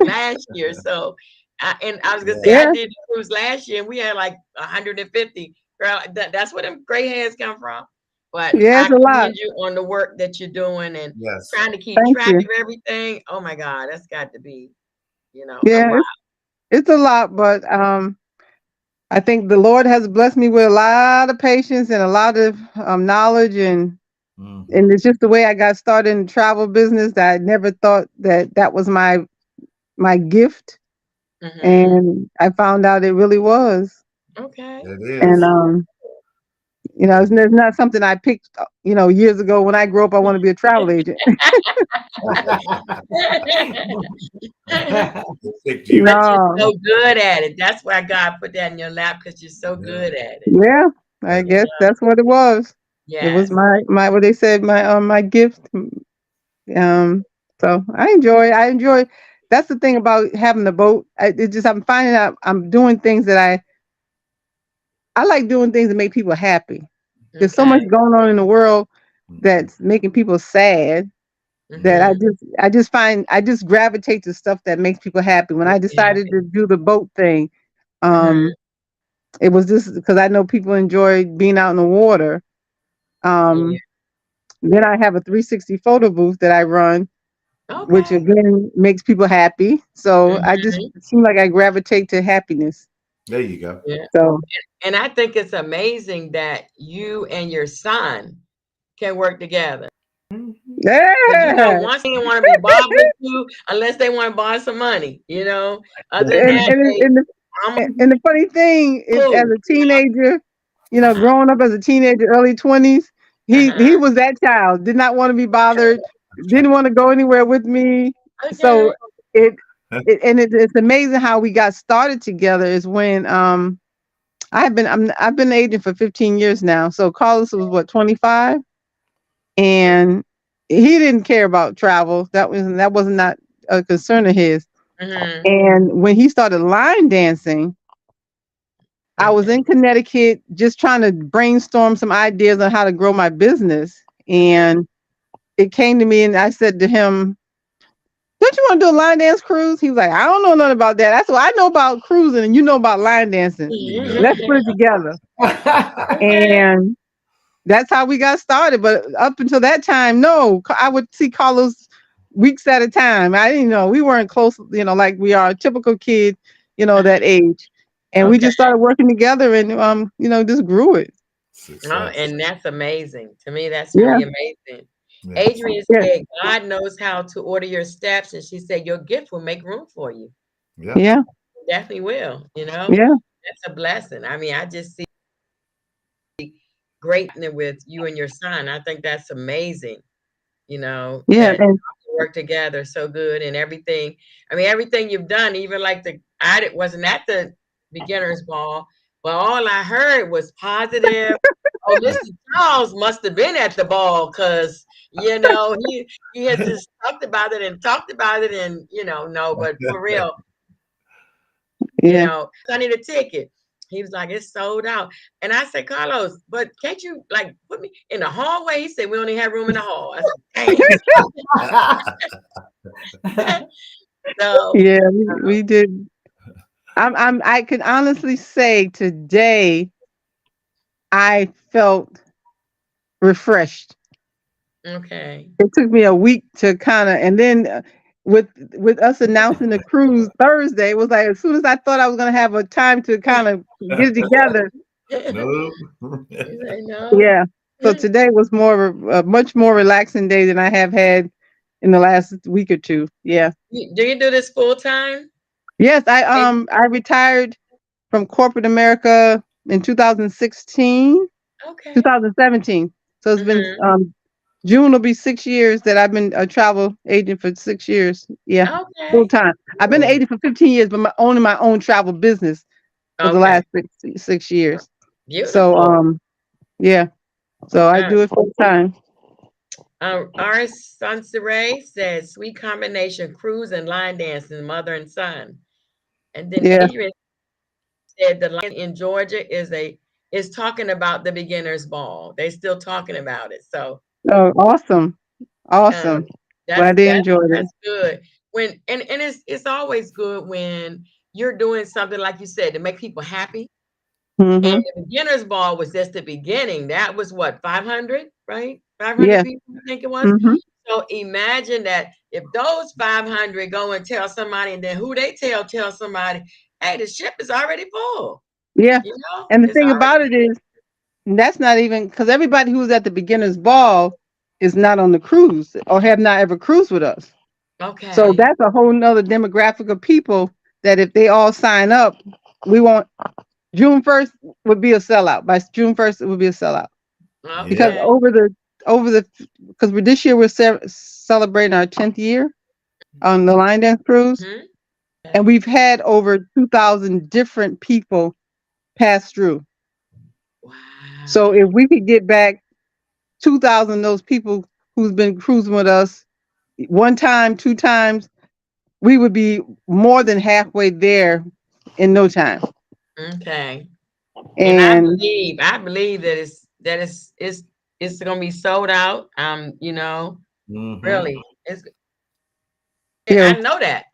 last year. So, I was gonna say, I did the cruise last year, and we had like 150. Girl, that's where them gray hairs come from. But I commend you on the work that you're doing and trying to keep track of everything. Oh my God, that's got to be, it's a lot. But I think the Lord has blessed me with a lot of patience and a lot of knowledge, and it's just the way I got started in the travel business that I never thought that was my gift, and I found out it really was. Okay, it is. And it's not something I picked, years ago. When I grew up, I want to be a travel agent. You're so good at it. That's why God put that in your lap, because you're so good at it. Yeah, I guess that's what it was. It was my what they said, my gift. So I enjoy. That's the thing about having the boat. I'm finding out I'm doing things that I like doing things that make people happy. There's so much going on in the world that's making people sad that I just gravitate to stuff that makes people happy. When I decided to do the boat thing, it was just because I know people enjoy being out in the water. Then I have a 360 photo booth that I run, which again makes people happy. So I just seem like I gravitate to happiness. There you go. Yeah. So, and I think it's amazing that you and your son can work together. yeah. You know, once they want to be bothered with you, unless they want to borrow some money, you know. Other than that, and the funny thing is, as a teenager, you know, growing up as a teenager, early 20s, he was that child. Did not want to be bothered. Didn't want to go anywhere with me. So it's amazing how we got started together. Is when I've been agent for 15 years now. So Carlos was what, 25, and he didn't care about travel. That was not a concern of his. And when he started line dancing, I was in Connecticut just trying to brainstorm some ideas on how to grow my business. And it came to me and I said to him, don't you want to do a line dance cruise? He was like, I don't know nothing about that. That's what I know about cruising and you know about line dancing. Let's put it together. And that's how we got started. But up until that time, no, I would see Carlos weeks at a time. I didn't know, we weren't close, you know, like we are a typical kid, you know, that age. And we just started working together and, you know, just grew it. And that's amazing. To me, that's really amazing. Yeah. Adrian said, God knows how to order your steps. And she said, your gift will make room for you. Yeah. It definitely will, you know? Yeah. That's a blessing. I mean, I just see greatness with you and your son. I think that's amazing, you know? Yeah. And work together so good and everything. I mean, everything you've done, even like I wasn't at the beginner's ball, but all I heard was positive. Oh, Mr. Charles must have been at the ball because, you know, he had just talked about it and, you know, no, but for real, you know, I need a ticket. He was like, it's sold out. And I said, Carlos, but can't you like put me in the hallway? He said, we only have room in the hall. I said, dang. So, yeah, we did. I can honestly say today I felt refreshed. Okay. It took me a week to kind of, and then with us announcing the cruise Thursday, it was like as soon as I thought I was going to have a time to kind of get it together. Yeah. So today was a much more relaxing day than I have had in the last week or two. Yeah. Do you do this full time? Yes, I retired from corporate America in 2016. Okay. 2017. So it's been June will be 6 years that I've been a travel agent for 6 years. Yeah. Okay. Full time. I've been an agent for 15 years, but owning my own travel business for the last six years. Beautiful. So yeah. So I do it full time. Our son Saray says sweet combination cruise and line dancing, mother and son. And then Adrian said the line in Georgia is talking about the beginner's ball. They're still talking about it. So awesome. Glad they enjoyed it. That's good. When and it's always good when you're doing something like you said to make people happy. And the beginner's ball was just the beginning. That was what, 500, right? 500 people, I think it was. So imagine that if those 500 go and tell somebody, and then who they tell somebody, hey, the ship is already full. Yeah. You know? And the thing about it is, that's not even because everybody who was at the beginner's ball is not on the cruise or have not ever cruised with us. Okay. So that's a whole nother demographic of people that if they all sign up, we won't. June 1st would be a sellout. By June 1st, it would be a sellout. Okay. Because because this year we're celebrating our 10th year on the line dance cruise, and we've had over 2,000 different people pass through. Wow. So if we could get back 2,000 of those people who's been cruising with us one time, 2 times, we would be more than halfway there in no time. Okay. And I And believe that it's gonna be sold out. You know, really, it's. yeah, I know that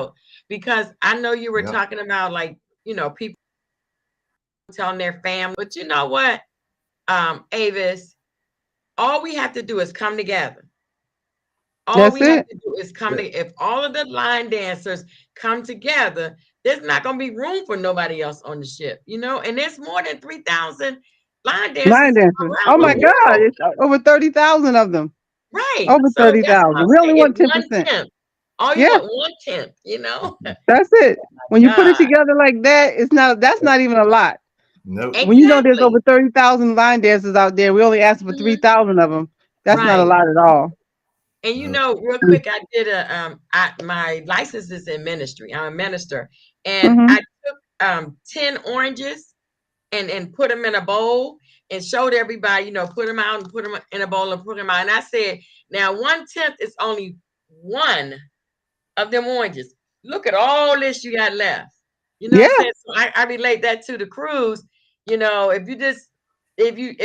because I know you were talking about, like, you know, people telling their family, but you know what, Avis, all we have to do is come together. All that's we have it. to do is come to, if all of the line dancers come together, there's not going to be room for nobody else on the ship, you know, and there's more than 3,000 line dancers Line dancers. around Oh the my God, world. it's over 30,000 of them. Right. Over So that's what 30,000. I'm We only saying. want If 10%. 1/10, all you Yeah, want 1/10, you know? that's it. When you put it God. together like that, that's not even a lot. Nope. When you know there's over Exactly. 30,000 line dancers out there, we only asked for Mhm. 3,000 of them. That's not a Right. lot at all. And you know, real Mm-hmm. quick, I did my license is in ministry. I'm a minister, and Mm-hmm. I took 10 oranges and put them in a bowl and showed everybody, you know, put them out and put them in a bowl and put them out. And I said, now 1/10 is only one of them oranges. Look at all this you got left. You know Yeah, what I'm saying? So I relate that to the cruise. You know, if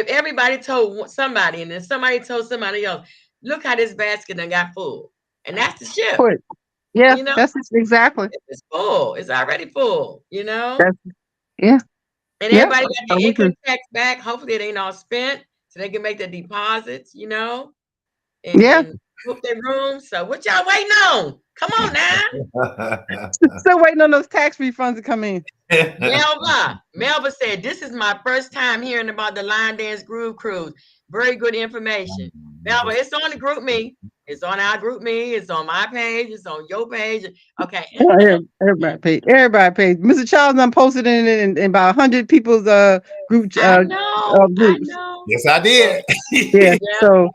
everybody told somebody and then somebody told somebody else, look how this basket done got full. And that's the ship. put. Yeah, You know, that's it, exactly. it's full. It's already full, you know? That's yeah, And yeah. everybody got So their we income can, tax back. Hopefully it ain't all spent so they can make the deposits, you know, yeah. and book their rooms. So what y'all waiting on? Come on now. Still waiting on those tax refunds to come in. Melba said, this is my first time hearing about the Line Dance Groove Cruise. Very good information. Melba, it's on the group me. It's on our group me. It's on my page. It's on your page. Okay. Everybody paid. Everybody paid. Mr. Charles done posted in about 100 people's group I know. I groups. know. Yes, I did. Yeah. Yeah. So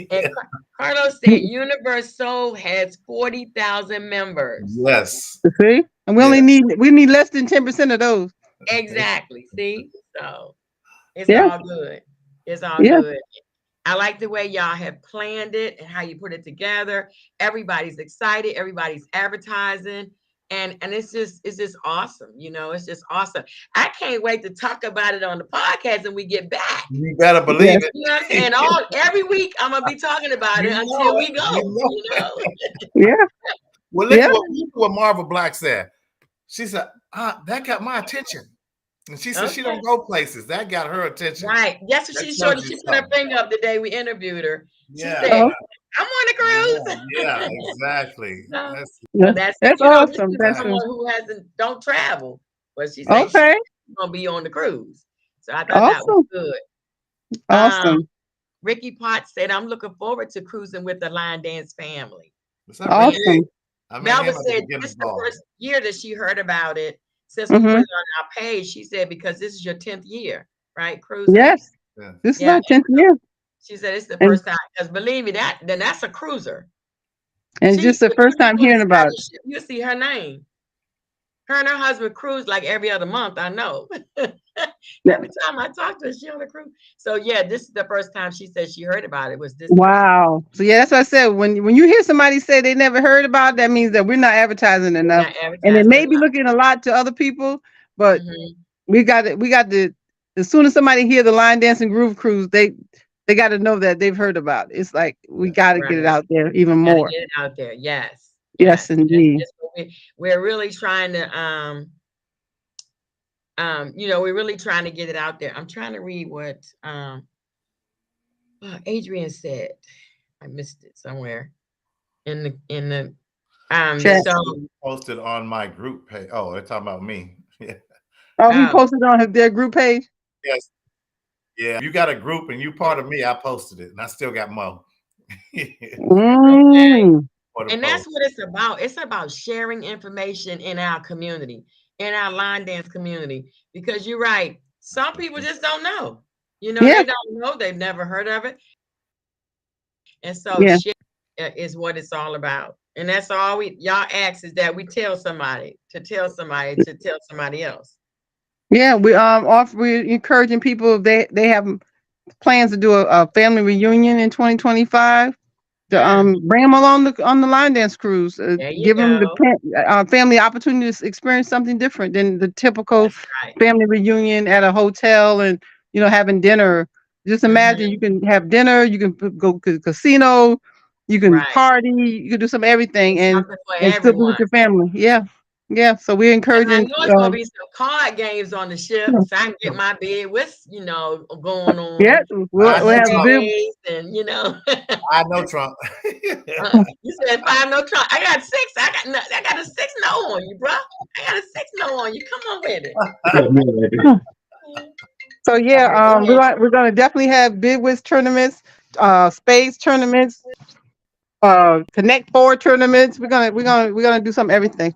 And Carlos said Universe Soul has 40,000 members. Yes. see, and we need less than 10% of those. Exactly. See, so it's Yeah. all good. It's all Yeah. good. I like the way y'all have planned it and how you put it together. Everybody's excited. Everybody's advertising. And it's just awesome. You know, it's just awesome. I can't wait to talk about it on the podcast when we get back. You better believe it. You know what I'm saying? And every week I'm gonna be talking about it until we go. You know? Yeah. Well, look at what Marva Black said. She said, that got my attention. And she said she don't go places. That got her attention. Right. Yes, she showed. She put her finger up the day we interviewed her. She said, "I'm on the cruise." Yeah, exactly. That's awesome. That's someone who don't travel, but she said she's gonna be on the cruise. So I thought that was good. Awesome. Ricky Potts said, "I'm looking forward to cruising with the Line Dance family." Awesome. Melba said this is the first year that she heard about it since we put it on our page. She said because this is your 10th year, right? Cruising. Yes. This is our 10th year. She said it's the first time, because believe me, that's a cruiser. And just the first time hearing about it. You see her name. Her and her husband cruise like every other month, I know. Every time I talk to her, she on a cruise. So yeah, this is the first time she said she heard about it was this. Wow. So yeah, that's what I said. When you hear somebody say they never heard about it, that means that we're not advertising enough. And it may be looking a lot to other people, but we got the as soon as somebody hear the Line Dancing Groove Cruise, they got to know that they've heard about it. It's like we got to get it out there even more. Get it out there, yes. Yes, indeed. We're really trying to you know, we're really trying to get it out there. I'm trying to read what Adrian said. I missed it somewhere in the so posted on my group page. Oh, they're talking about me. Yeah. Oh, he posted on their group page? Yes. Yeah. You got a group and you part of me, I posted it and I still got more. And that's what it's about. It's about sharing information in our community, in our line dance community, because you're right. Some people just don't know. You know, they don't know. They've never heard of it. And so share is what it's all about. And that's all y'all ask is that we tell somebody to tell somebody else. Yeah, we're encouraging people if they have plans to do a family reunion in 2025. Bring them along on the line dance cruise. There you Give them go. the family opportunity to experience something different than the typical That's right. family reunion at a hotel and having dinner. Just imagine you can have dinner, you can go to the casino, you can Right. party, you can do some everything It's and something for still be with everyone. your family. Yeah. So we're And I encouraging. know it's gonna be some card games on the ship, so I can get my bid with, going Yeah, on we'll have Trump. big. days and I know Trump. you said 5 no Trump. I got 6. I got a 6 no on you, bro. I got a 6 no on you. Come on with it. So yeah, we're gonna definitely have bid whiz tournaments, spades tournaments, Connect Four tournaments. We're gonna do some everything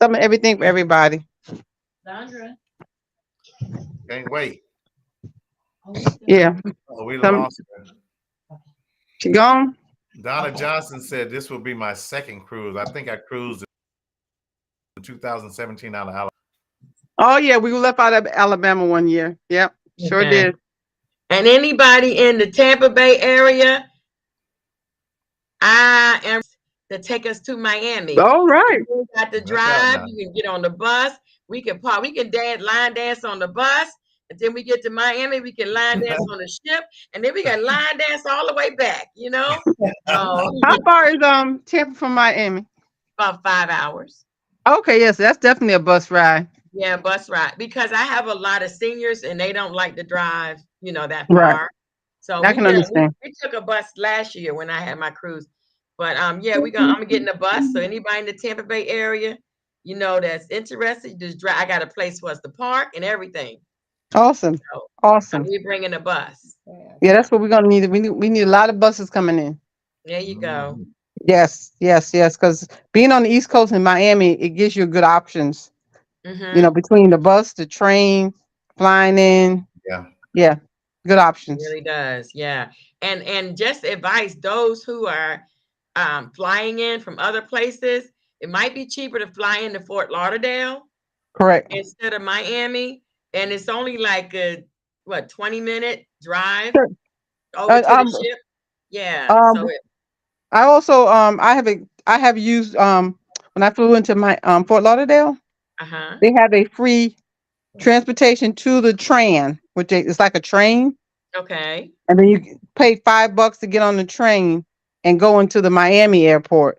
for everybody. Sandra. Can't wait. Yeah. Oh, we lost her. She gone? Donna Johnson said this will be my second cruise. I think I cruised in 2017 out of Alabama. Oh yeah, we left out of Alabama one year. Yep, sure did. And anybody in the Tampa Bay area, I am to take us to Miami. All right. You got to drive. You can get on the bus. We can line dance on the bus. And then we get to Miami, we can line dance on the ship, and then we can line dance all the way back, How far is Tampa from Miami? About 5 hours. Okay, yes, that's definitely a bus ride. Yeah, bus ride. Because I have a lot of seniors and they don't like to drive, that far. Right. So I can understand. We took a bus last year when I had my cruise. But I'm getting a bus. So anybody in the Tampa Bay area, that's interested, just drive. I got a place for us to park and everything. Awesome. So, awesome. We're bringing a bus. Yeah, that's what we're gonna need. We need a lot of buses coming in. There you go. Yes. Because being on the East Coast in Miami, it gives you good options. Between the bus, the train, flying in. Yeah. Good options. It really does. Yeah. And just advice, those who are flying in from other places, it might be cheaper to fly into Fort Lauderdale. Correct. Instead of Miami. And it's only like a 20-minute drive over to the ship. Yeah. I also I have used when I flew into my Fort Lauderdale. They have a free transportation to the train, which is like a train. Okay. And then you pay $5 to get on the train and go into the Miami airport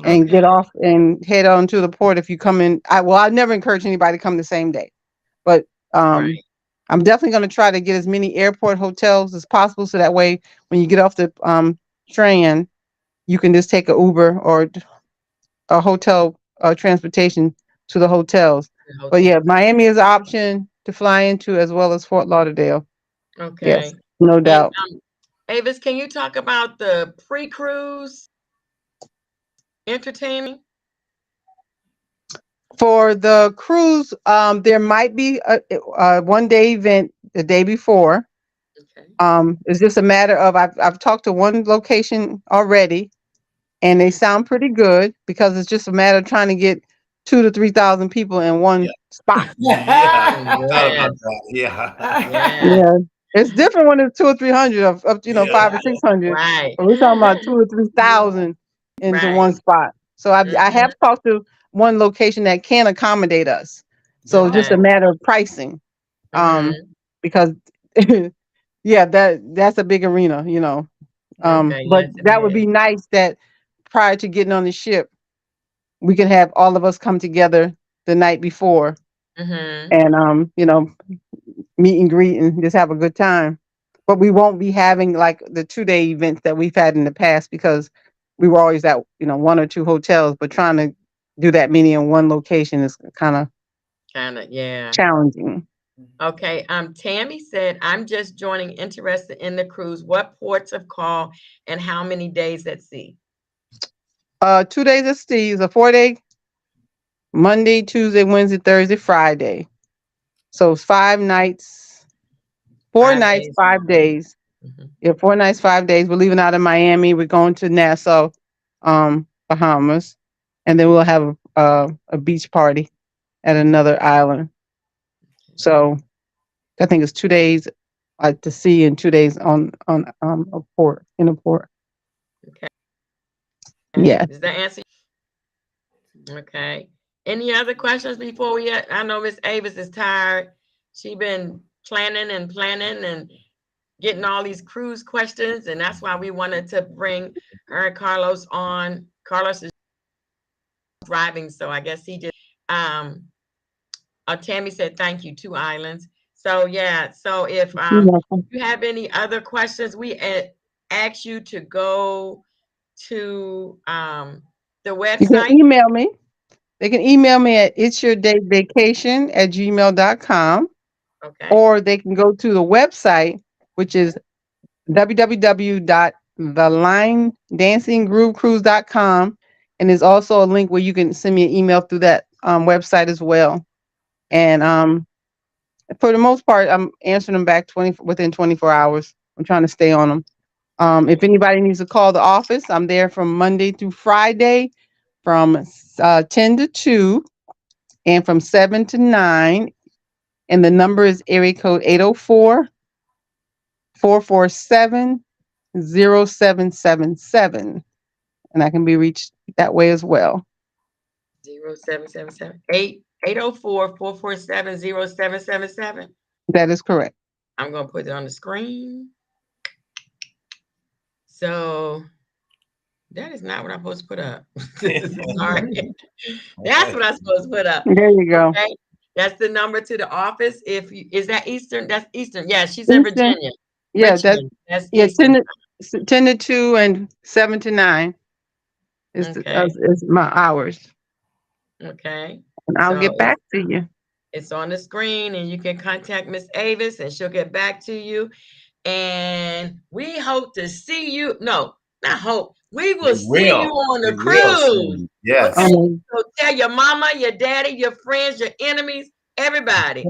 and get off and head on to the port if you come in. I never encourage anybody to come the same day, but I'm definitely going to try to get as many airport hotels as possible. So that way, when you get off the train, you can just take an Uber or a hotel transportation to the hotels. But yeah, Miami is an option to fly into as well as Fort Lauderdale. Okay. Yes, no doubt. Avis, can you talk about the pre-cruise entertainment? For the cruise, there might be a one-day event the day before. Okay. It's just a matter of I've talked to one location already, and they sound pretty good because it's just a matter of trying to get 2,000 to 3,000 people in one spot. Yeah. It's different when it's 200 or 300 of 500 or 600. Right. But we're talking about 2,000 or 3,000 into one spot. So I have talked to one location that can accommodate us. So it's just a matter of pricing. Because that's a big arena, but that would be nice that prior to getting on the ship, we can have all of us come together the night before and meet and greet and just have a good time. But we won't be having like the 2-day events that we've had in the past because we were always at 1 or 2 hotels, but trying to do that many in one location is kind of challenging. Okay. Tammy said, I'm just joining, interested in the cruise. What ports of call and how many days at sea? 2 days at sea is a 4-day, Monday, Tuesday, Wednesday, Thursday, Friday. So it's 5 nights, 4 nights, 5 days. Yeah, 4 nights, 5 days. We're leaving out of Miami. We're going to Nassau, Bahamas, and then we'll have a beach party at another island. So I think it's 2 days to sea and 2 days on a port. Okay. Yeah. Does that answer? Okay. Any other questions before we? I know Miss Avis is tired. She been planning and getting all these cruise questions, and that's why we wanted to bring her and Carlos on. Carlos is driving, so I guess he just. Tammy said thank you. 2 islands. So yeah. So if you have any other questions, we ask you to go to the website. You can email me. They can email me at itsyourdayvacation@gmail.com. Okay. Or they can go to the website, which is www.thelinedancinggroovecruise.com. And there's also a link where you can send me an email through that website as well. And for the most part, I'm answering them back within 24 hours. I'm trying to stay on them. If anybody needs to call the office, I'm there from Monday through Friday from 10 to 2 and from 7 to 9. And the number is area code 804-447-0777. And I can be reached that way as well. 0777 804-447-0777. That is correct. I'm going to put it on the screen. So that is not what I'm supposed to put up. Sorry. That's what I'm supposed to put up. There you go. Okay. That's the number to the office. Is that Eastern? That's Eastern. Yeah, she's in Virginia. Yeah, Richmond. That's 10 to 2 and 7 to 9 is my hours. Okay. And I'll get back to you. It's on the screen, and you can contact Miss Avis, and she'll get back to you. And we hope to see you. No, not hope. We will see you on the cruise. Yes. Okay? So tell your mama, your daddy, your friends, your enemies, everybody.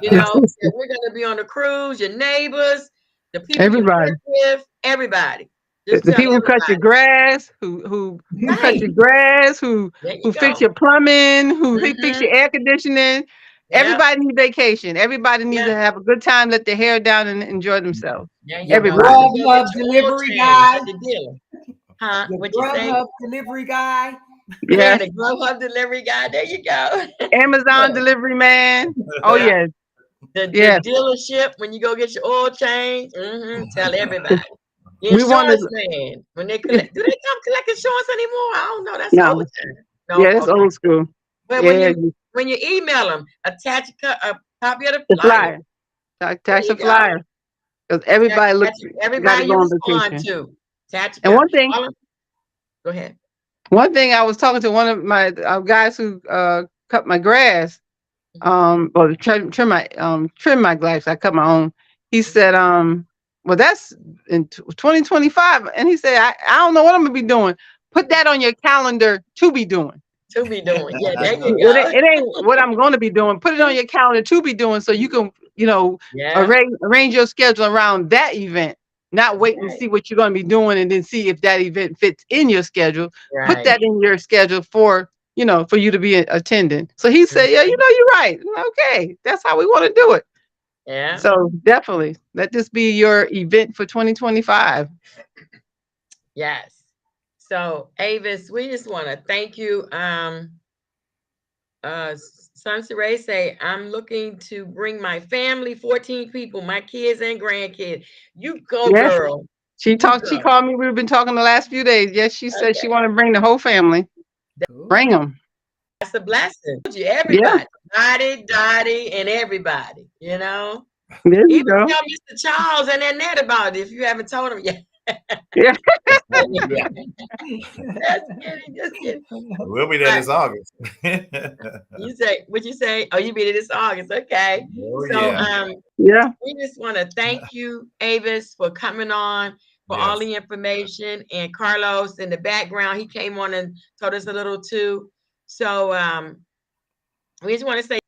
You know, we're going to be on the cruise. Your neighbors, the people everybody. You work with, everybody. The people who cut your grass, who cut your grass, who fix your plumbing, who fix your air conditioning. Everybody needs vacation. Everybody needs to have a good time, let their hair down, and enjoy themselves. Everybody. Grubhub delivery guy. Huh? The Grubhub delivery guy. Yeah, the Grubhub delivery guy. There you go. Amazon delivery man. Oh yes. The dealership when you go get your oil change. Tell everybody. The insurance man. When they collect, do they come collect insurance anymore? I don't know. That's old time. No, yeah, that's old school. But when you email them, attach a copy of the flyer. Attach a flyer. Because everybody looks. Everybody you respond to. And one thing. Go ahead. One thing, I was talking to one of my guys who cut my grass, or trim my grass. I cut my own. He said, well, that's in 2025, and he said, I don't know what I'm gonna be doing. Put that on your calendar to be doing. To be doing, yeah, there you go. It ain't what I'm going to be doing. Put it on your calendar to be doing, so you can, arrange your schedule around that event. Not wait and see what you're going to be doing and then see if that event fits in your schedule. Right. Put that in your schedule for you to be attending. So he said, yeah, you're right. Okay, that's how we want to do it. Yeah. So definitely let this be your event for 2025. Yes. So Avis, we just want to thank you. Sansaray say, I'm looking to bring my family, 14 people, my kids and grandkids. You go, girl. She called me. We've been talking the last few days. Yes, she said she want to bring the whole family. Bring them. That's a blessing. Everybody. Dottie, and everybody, There you even go. tell Mr. Charles and Annette about it if you haven't told him yet. Yeah. Just kidding. We'll be there this August. What'd you say? Oh, you be there this August. Okay. Oh, we just want to thank you, Avis, for coming on, for all the information, and Carlos in the background. He came on and told us a little too. So we just want to say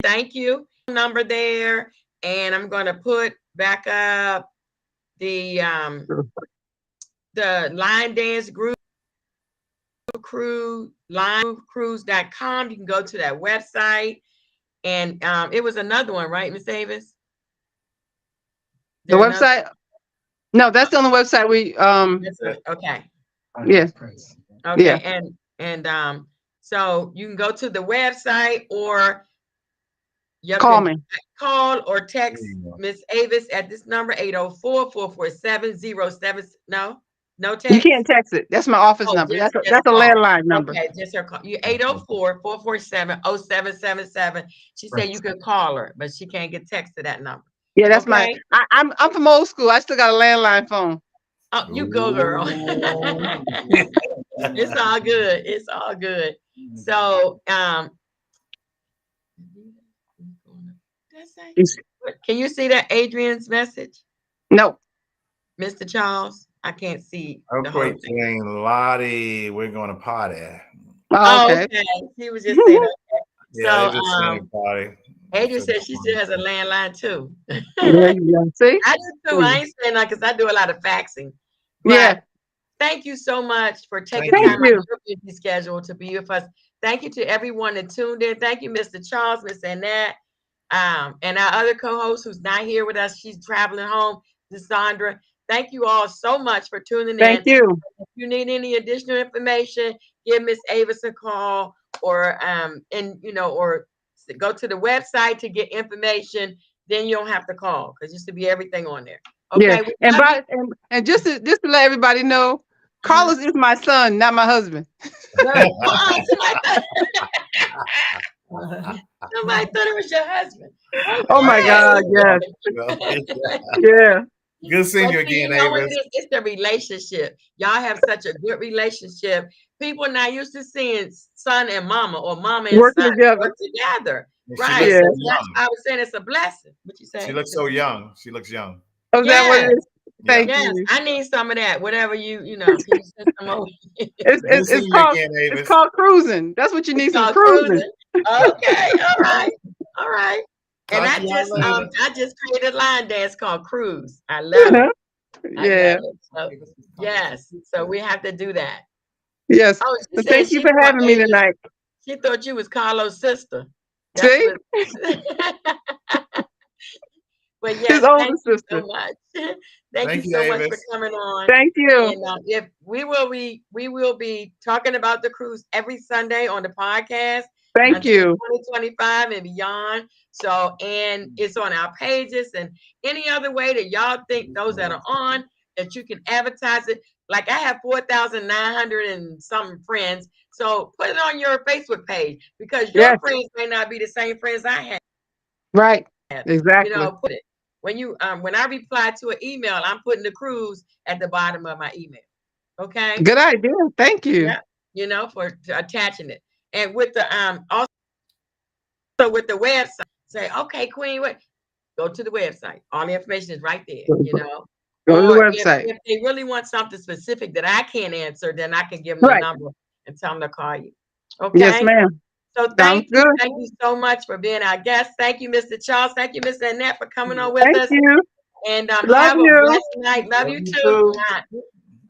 thank you. Number there, and I'm going to put back up the Line Dance Group Cruise, linecruise.com. You can go to that website, and it was another one, right, Miss Davis? The website? No, that's on the website. We okay. Yeah. Okay, Yeah. and so you can go to the website or you Call can me. call or text Yeah. Miss Avis at this number 804-447-07. No You text. can't text it. That's my office Oh, number. just That's a call. landline number. Okay, just her call. You 804-447-0777. She said you could call her, but she can't get text to that number. Yeah, that's my. Okay. I'm from old school. I still got a landline phone. Oh, you go, girl. It's all good. It's all good. So, can you see that Adrian's message, No. Mr. Charles? I can't see the whole Okay, thing. Queen Lottie, we're going to party. Oh, okay. Okay. He was just saying that. Yeah, they So, just saying party. Adrian said she still has a landline too. There you go. See? I do too. I ain't saying that because I do a lot of faxing. But Yeah. thank you so much for taking Thank time out you. of your busy schedule to be with us. Thank you to everyone that tuned in. Thank you, Mr. Charles, Miss Annette, and our other co-host who's not here with us. She's traveling home, Sandra. Thank you all so much for tuning Thank in. you. If you need any additional information, give Miss Avis a call or or go to the website to get information. Then you don't have to call because used to be everything on there. Okay. Yeah. And just to let everybody know, Carlos is my son, not my husband. Somebody thought it was your husband. Okay. Oh my God, yes. Yeah. Good seeing you But see, again, you know what it Avis. is? It's the relationship. Y'all have such a good relationship. People not used to seeing son and mama or mama and Working son together. work together. She Right. looks Yeah. so That's young. why I was saying it's a blessing. What you say? She looks so young. She looks young. Oh, is that what it Yes. is? Thank Yes. you. I need some of that. Whatever you know. Can you send some over? It's Good it's, seeing it's you called again, Avis. it's called cruising. That's what you need, some Called cruising. Okay. All right. All right. And Talk I to y'all later. just created a line dance called Cruise. I love it. I Yeah. love it. So, yes. So we have to do that. Yes. Oh, she So said thank you she for thought having me Adrian- tonight. She thought you was Carlos' sister. That's See? But His yes, older thank you sister. so much. Thank you you, so much for Avis. coming on. Thank you. And if we will be talking about the cruise every Sunday on the podcast. Thank until you. 2025 and beyond. So, and it's on our pages and any other way that y'all think those that are on that you can advertise it. Like I have 4,900 and some friends. So put it on your Facebook page because your Yes. friends may not be the same friends I have. Right. Exactly. You know, put it when I reply to an email, I'm putting the cruise at the bottom of my email. Okay. Good idea. Thank you. Yeah. You know, for attaching it. And with the also with the website, say, okay, Queen, go to the website. All the information is right there, you know. Go to the Or website. if they really want something specific that I can't answer, then I can give them the number and tell them to call you. Okay. Yes, ma'am. So thank you so much for being our guest. Thank you, Mr. Charles. Thank you, Miss Annette, for coming on with us. Thank you. And Love have you. a blessed night. Love you too.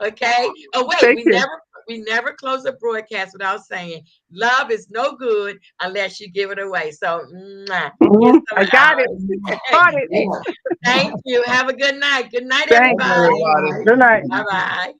Okay. Oh wait, Take care. we never close a broadcast without saying love is no good unless you give it away. So I got it. Got it. Thank you. Have a good night. Good night, Thanks. everybody. Everybody. Good night. Bye bye.